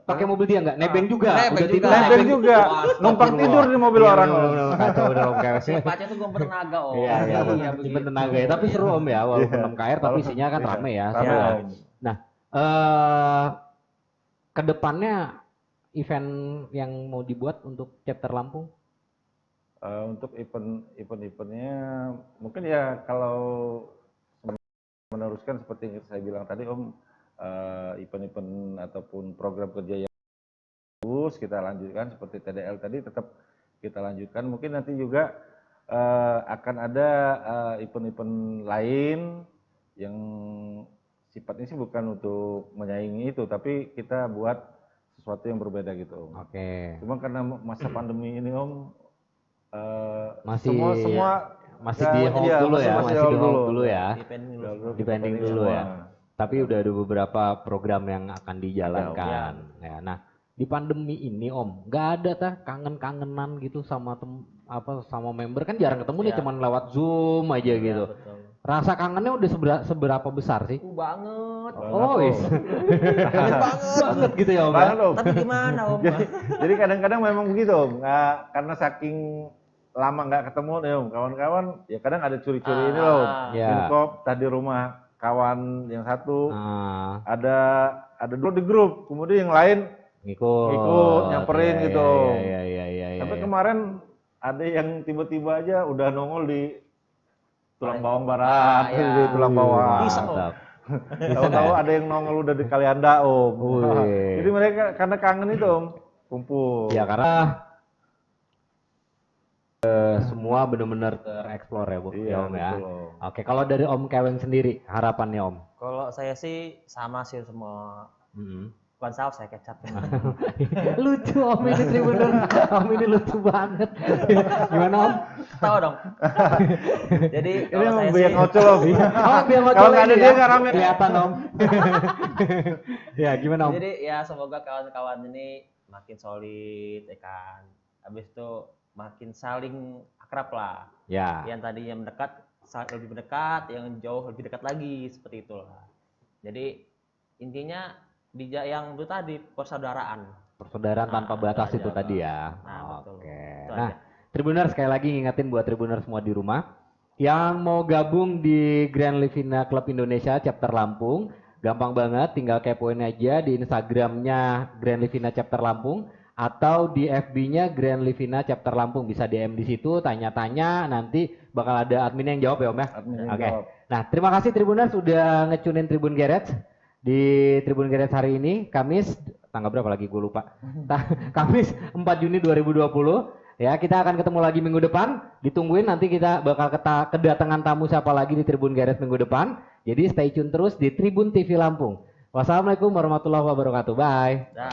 Pakai mobil dia nggak? Nebeng juga. Nebeng juga. Numpang tidur di mobil orang Om. Kacau udah Om Keweng. Sifatnya tuh gomper tenaga Om. Iya, simpen tenaga ya. Tapi seru Om ya, walaupun 6 KR tapi isinya kan rame ya. Nah, kedepannya event yang mau dibuat untuk chapter Lampung? Untuk event-eventnya mungkin ya kalau meneruskan seperti yang saya bilang tadi Om, event-event ataupun program kerja yang bagus kita lanjutkan seperti TDL tadi tetap kita lanjutkan. Mungkin nanti juga akan ada event-event lain yang sifatnya sih bukan untuk menyaingi itu, tapi kita buat sesuatu yang berbeda gitu Om. Cuma karena masa pandemi ini Om, semua masih di hold dulu ya, masih di hold dulu ya, dipending dulu ya. Tapi udah ada beberapa program yang akan dijalankan. Ya, nah di pandemi ini Om, nggak ada kangen-kangenan gitu sama sama member kan jarang ketemu nih, cuman lewat Zoom aja gitu. Betul. Rasa kangennya udah seberapa besar sih? Banget. Banget gitu ya Om. Tapi gimana Om? Jadi kadang-kadang memang begitu Om. Karena saking lama nggak ketemu nih Om, kawan-kawan ya kadang ada curi-curi ini loh. Info tadi rumah kawan yang satu ada dulu di grup, kemudian yang lain ngikut nyamperin gitu. Sampai kemarin ada yang tiba-tiba aja udah nongol di tulang bawang barat, di tulang bawang. Tahu-tahu ada yang nongol udah di Kalianda Om. Jadi mereka karena kangen itu Om, kumpul. Ya karena semua benar-benar tereksplor ya Bu, ya Om ya. Oke, kalau dari Om Keweng sendiri harapannya Om? Kalau saya sih sama sih semua. Bukan saus saya kecap. Lucu Om ini Tribuners. Om ini lucu banget. Gimana Om? Tahu dong. Jadi kalau saya sih ngocol Om. Kalau nggak ada dia nggak rame kelihatan Om. Ya gimana Om? Jadi ya semoga kawan-kawan ini makin solid ya kan. Habis itu makin saling akrab lah. Ya. Yang tadinya mendekat lebih mendekat, yang jauh lebih dekat lagi seperti itulah. Jadi intinya yang itu tadi persaudaraan. Persaudaraan tanpa batas itu aja, tadi ya. betul. Oke. Itu Nah, aja. Tribuners sekali lagi ngingetin buat Tribuners semua di rumah yang mau gabung di Grand Livina Club Indonesia Chapter Lampung, gampang banget, tinggal kepoin aja di Instagramnya Grand Livina Chapter Lampung atau di FB-nya Grand Livina Chapter Lampung. Bisa DM di situ, tanya-tanya, nanti bakal ada admin yang jawab ya Om ya. Oke. Nah, terima kasih Tribuners sudah ngecunin Tribun Garage di Tribun Garage hari ini, Kamis tanggal berapa lagi gue lupa. Kamis 4 Juni 2020. Ya, kita akan ketemu lagi minggu depan. Ditungguin nanti kita bakal kedatangan tamu siapa lagi di Tribun Garage minggu depan. Jadi stay tune terus di Tribun TV Lampung. Wassalamualaikum warahmatullahi wabarakatuh. Bye.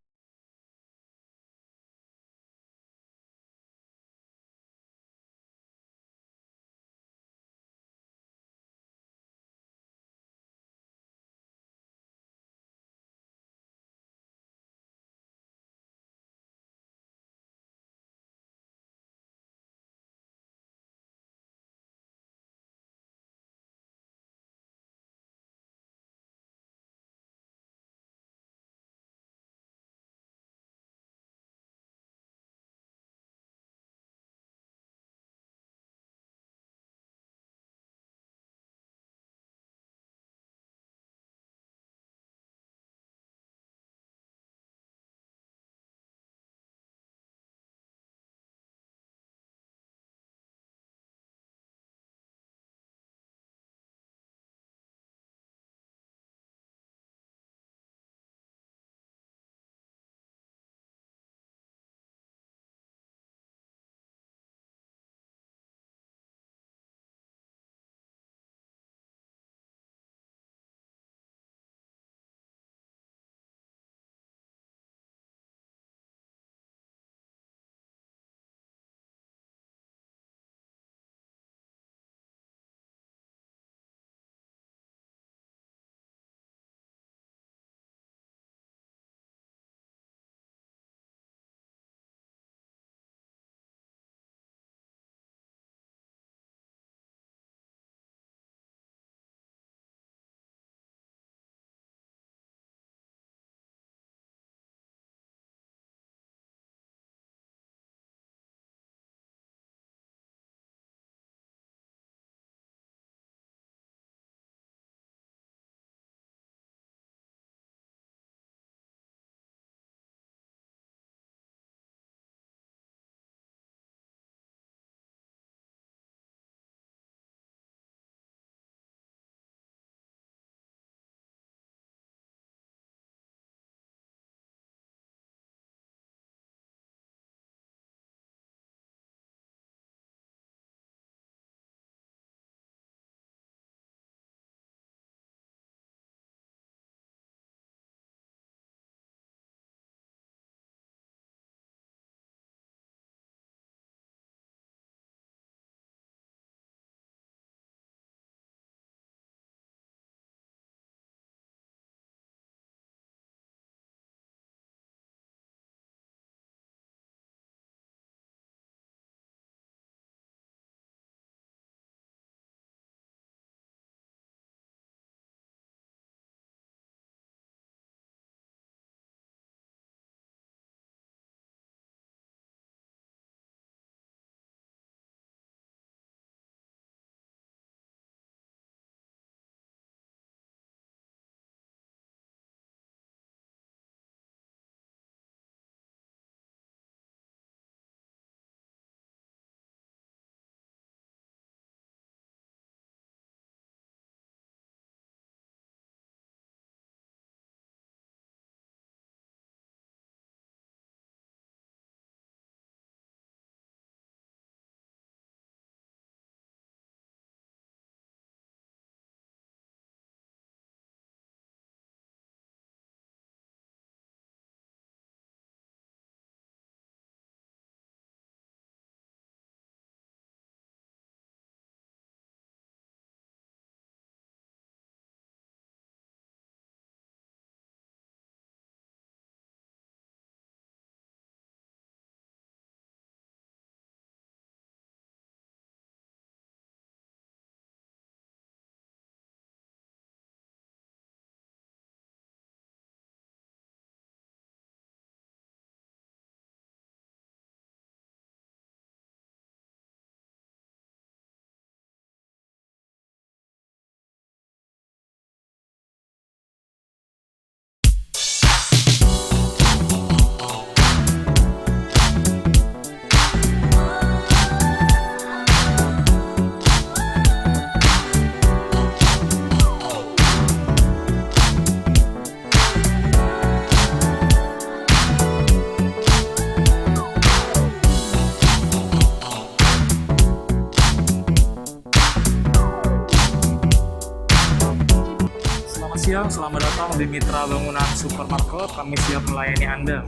selamat datang di Mitra Bangunan Supermarket. Kami siap melayani Anda.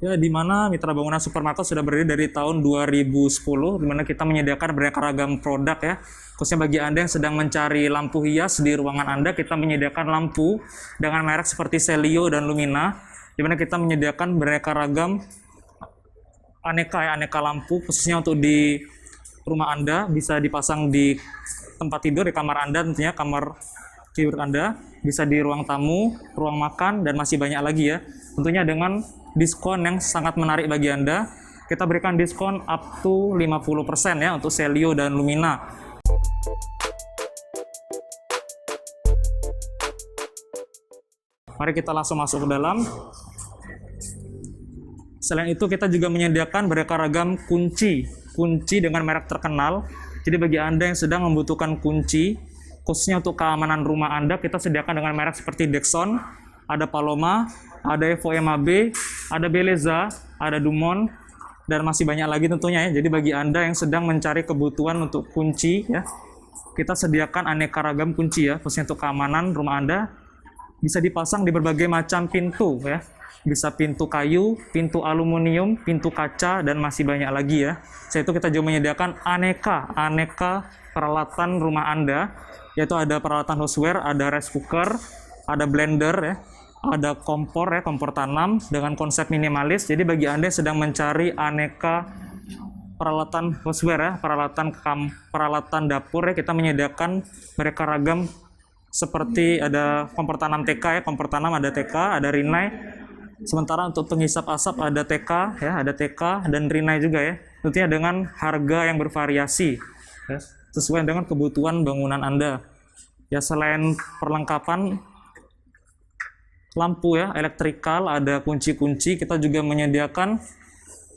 Ya, di mana Mitra Bangunan Supermarket sudah berdiri dari tahun 2010, di mana kita menyediakan beraneka ragam produk ya. Khususnya bagi Anda yang sedang mencari lampu hias di ruangan Anda, kita menyediakan lampu dengan merek seperti Celio dan Lumina, di mana kita menyediakan beraneka ragam aneka lampu khususnya untuk di rumah Anda, bisa dipasang di tempat tidur, di kamar Anda tentunya, kamar tidur Anda, bisa di ruang tamu, ruang makan, dan masih banyak lagi ya. Tentunya dengan diskon yang sangat menarik bagi Anda. Kita berikan diskon up to 50% ya untuk Celio dan Lumina. Mari kita langsung masuk ke dalam. Selain itu kita juga menyediakan beraneka ragam kunci dengan merek terkenal. Jadi bagi Anda yang sedang membutuhkan kunci, khususnya untuk keamanan rumah Anda, kita sediakan dengan merek seperti Dexon, ada Paloma, ada Evo MAB, ada Beleza, ada Dumont, dan masih banyak lagi tentunya ya. Jadi bagi Anda yang sedang mencari kebutuhan untuk kunci ya, kita sediakan aneka ragam kunci ya, khususnya untuk keamanan rumah Anda. Bisa dipasang di berbagai macam pintu ya. Bisa pintu kayu, pintu aluminium, pintu kaca, dan masih banyak lagi ya. Setelah itu kita juga menyediakan aneka peralatan rumah Anda, yaitu ada peralatan houseware, ada rice cooker, ada blender ya, ada kompor ya, kompor tanam dengan konsep minimalis. Jadi bagi Anda yang sedang mencari aneka peralatan houseware ya, peralatan dapur ya, kita menyediakan beraneka ragam seperti ada kompor tanam TK ya, kompor tanam ada TK, ada Rinnai. Sementara untuk penghisap asap ada TK ya, ada TK dan Rinnai juga ya. Tentunya dengan harga yang bervariasi ya, sesuai dengan kebutuhan bangunan Anda. Ya, selain perlengkapan lampu ya, elektrikal, ada kunci-kunci, kita juga menyediakan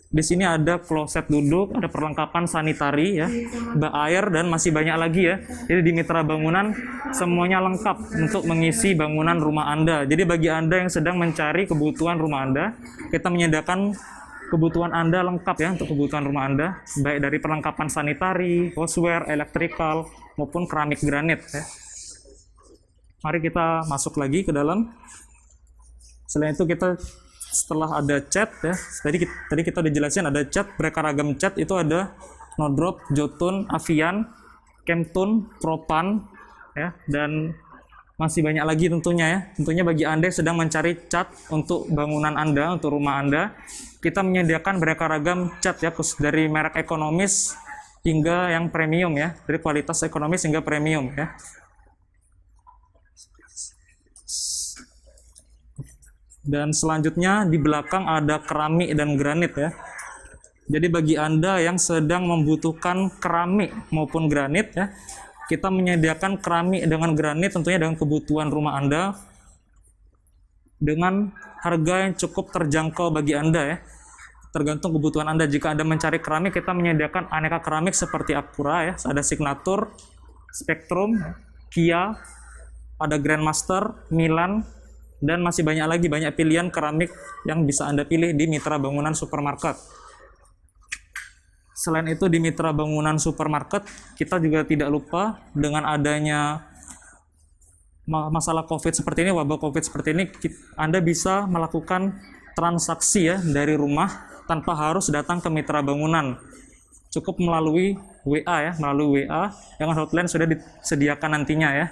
di sini ada kloset duduk, ada perlengkapan sanitari ya, bak air, dan masih banyak lagi ya. Jadi di Mitra Bangunan semuanya lengkap untuk mengisi bangunan rumah Anda. Jadi bagi Anda yang sedang mencari kebutuhan rumah Anda, kita menyediakan kebutuhan Anda lengkap ya untuk kebutuhan rumah Anda, baik dari perlengkapan sanitari, houseware, elektrikal, maupun keramik granit ya. Mari kita masuk lagi ke dalam. Selain itu kita setelah ada cat ya, tadi kita udah jelasin ada cat, beraneka ragam cat itu ada Nodrop, Jotun, Avian, Chemtone, Propan ya, dan masih banyak lagi tentunya ya. Tentunya bagi Anda yang sedang mencari cat untuk bangunan Anda, untuk rumah Anda, kita menyediakan beraneka ragam cat ya, dari merek ekonomis hingga yang premium ya, dari kualitas ekonomis hingga premium ya. Dan selanjutnya di belakang ada keramik dan granit ya. Jadi bagi Anda yang sedang membutuhkan keramik maupun granit ya, kita menyediakan keramik dengan granit tentunya dengan kebutuhan rumah Anda dengan harga yang cukup terjangkau bagi Anda ya. Tergantung kebutuhan Anda. Jika Anda mencari keramik, kita menyediakan aneka keramik seperti Acura ya, ada Signature, Spectrum, Kia, ada Grandmaster, Milan, dan masih banyak lagi, banyak pilihan keramik yang bisa Anda pilih di Mitra Bangunan Supermarket. Selain itu di Mitra Bangunan Supermarket, kita juga tidak lupa dengan adanya masalah COVID seperti ini, wabah COVID seperti ini, Anda bisa melakukan transaksi ya dari rumah tanpa harus datang ke Mitra Bangunan. Cukup melalui WA ya, melalui WA dengan hotline sudah disediakan nantinya ya.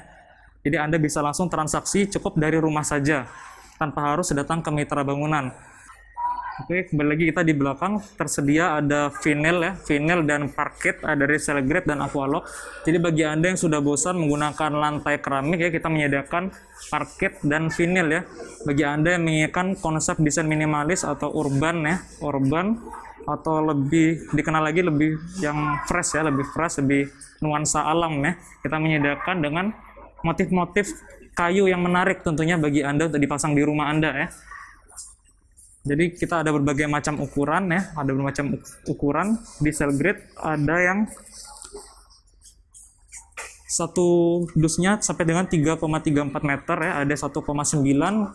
Jadi Anda bisa langsung transaksi cukup dari rumah saja, tanpa harus datang ke Mitra Bangunan. Oke, kembali lagi kita di belakang tersedia ada vinyl ya, vinyl dan parket dari Celegrate dan Aqualock. Jadi bagi Anda yang sudah bosan menggunakan lantai keramik ya, kita menyediakan parket dan vinyl ya. Bagi Anda yang menginginkan konsep desain minimalis atau urban ya, urban atau lebih dikenal lagi lebih yang fresh ya, lebih fresh, lebih nuansa alam ya. Kita menyediakan dengan motif-motif kayu yang menarik tentunya bagi Anda untuk dipasang di rumah Anda ya. Jadi kita ada berbagai macam ukuran ya, ada berbagai macam ukuran di cell grid. Ada yang satu dusnya sampai dengan 3,34 meter ya, ada 1,9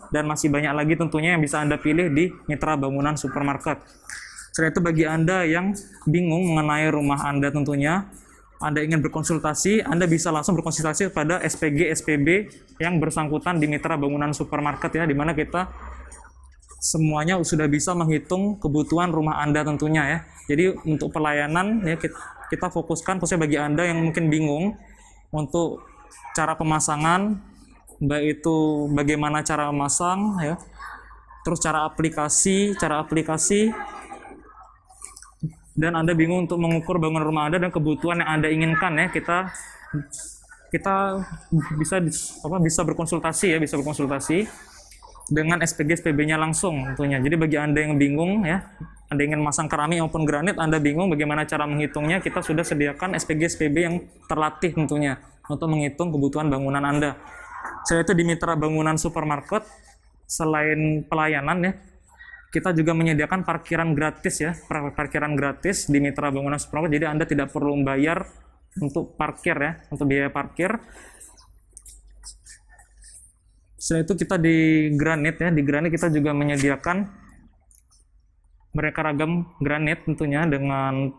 dan masih banyak lagi tentunya yang bisa Anda pilih di Mitra Bangunan Supermarket. Selain itu bagi Anda yang bingung mengenai rumah Anda tentunya, Anda ingin berkonsultasi, Anda bisa langsung berkonsultasi kepada SPG SPB yang bersangkutan di Mitra Bangunan Supermarket ya, di mana kita semuanya sudah bisa menghitung kebutuhan rumah Anda tentunya ya. Jadi untuk pelayanan ya kita fokuskan khususnya bagi Anda yang mungkin bingung untuk cara pemasangan, baik itu bagaimana cara memasang ya, terus cara aplikasi, dan Anda bingung untuk mengukur bangunan rumah Anda dan kebutuhan yang Anda inginkan ya, kita bisa berkonsultasi dengan SPG SPB-nya langsung tentunya. Jadi bagi Anda yang bingung ya, Anda ingin masang keramik maupun granit, Anda bingung bagaimana cara menghitungnya, kita sudah sediakan SPG SPB yang terlatih tentunya untuk menghitung kebutuhan bangunan Anda. Selain itu di Mitra Bangunan Supermarket, selain pelayanan ya, kita juga menyediakan parkiran gratis ya, parkiran gratis di Mitra Bangunan Supermarket. Jadi Anda tidak perlu membayar untuk parkir ya, untuk biaya parkir. Selain itu kita di granit ya, di granit kita juga menyediakan beraneka ragam granit tentunya dengan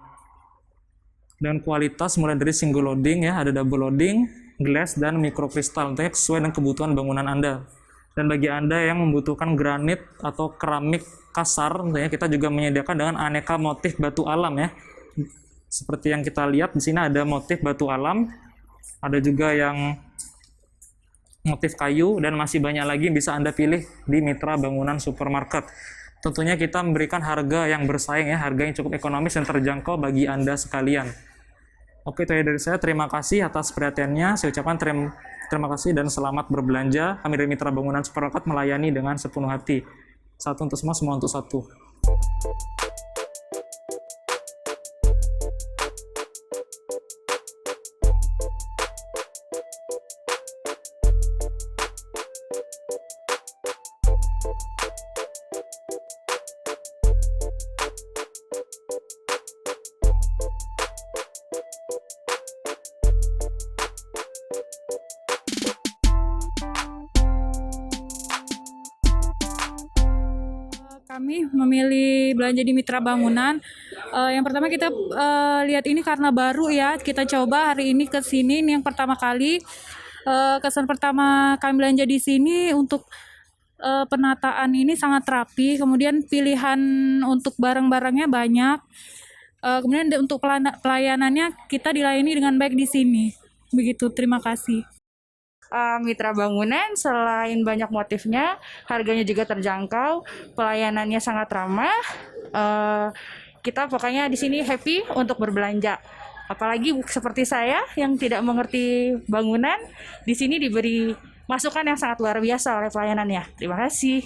kualitas mulai dari single loading ya, ada double loading, glass dan mikrokristal tentunya sesuai dengan kebutuhan bangunan Anda. Dan bagi Anda yang membutuhkan granit atau keramik kasar tentunya kita juga menyediakan dengan aneka motif batu alam ya. Seperti yang kita lihat di sini ada motif batu alam, ada juga yang motif kayu, dan masih banyak lagi yang bisa Anda pilih di Mitra Bangunan Supermarket. Tentunya kita memberikan harga yang bersaing ya, harga yang cukup ekonomis dan terjangkau bagi Anda sekalian. Oke, itu dari saya. Terima kasih atas perhatiannya. Saya ucapkan terima kasih dan selamat berbelanja. Kami dari Mitra Bangunan Supermarket melayani dengan sepenuh hati. Satu untuk semua untuk satu. Kami memilih belanja di Mitra Bangunan. Yang pertama kita lihat ini karena baru ya, kita coba hari ini ke sini. Ini yang pertama kali. Kesan pertama kami belanja di sini untuk penataan ini sangat rapi. Kemudian pilihan untuk barang-barangnya banyak. Kemudian untuk pelayanannya kita dilayani dengan baik di sini. Begitu, terima kasih. Mitra Bangunan selain banyak motifnya, harganya juga terjangkau, pelayanannya sangat ramah. Kita pokoknya di sini happy untuk berbelanja. Apalagi seperti saya yang tidak mengerti bangunan, di sini diberi masukan yang sangat luar biasa oleh pelayanannya. Terima kasih.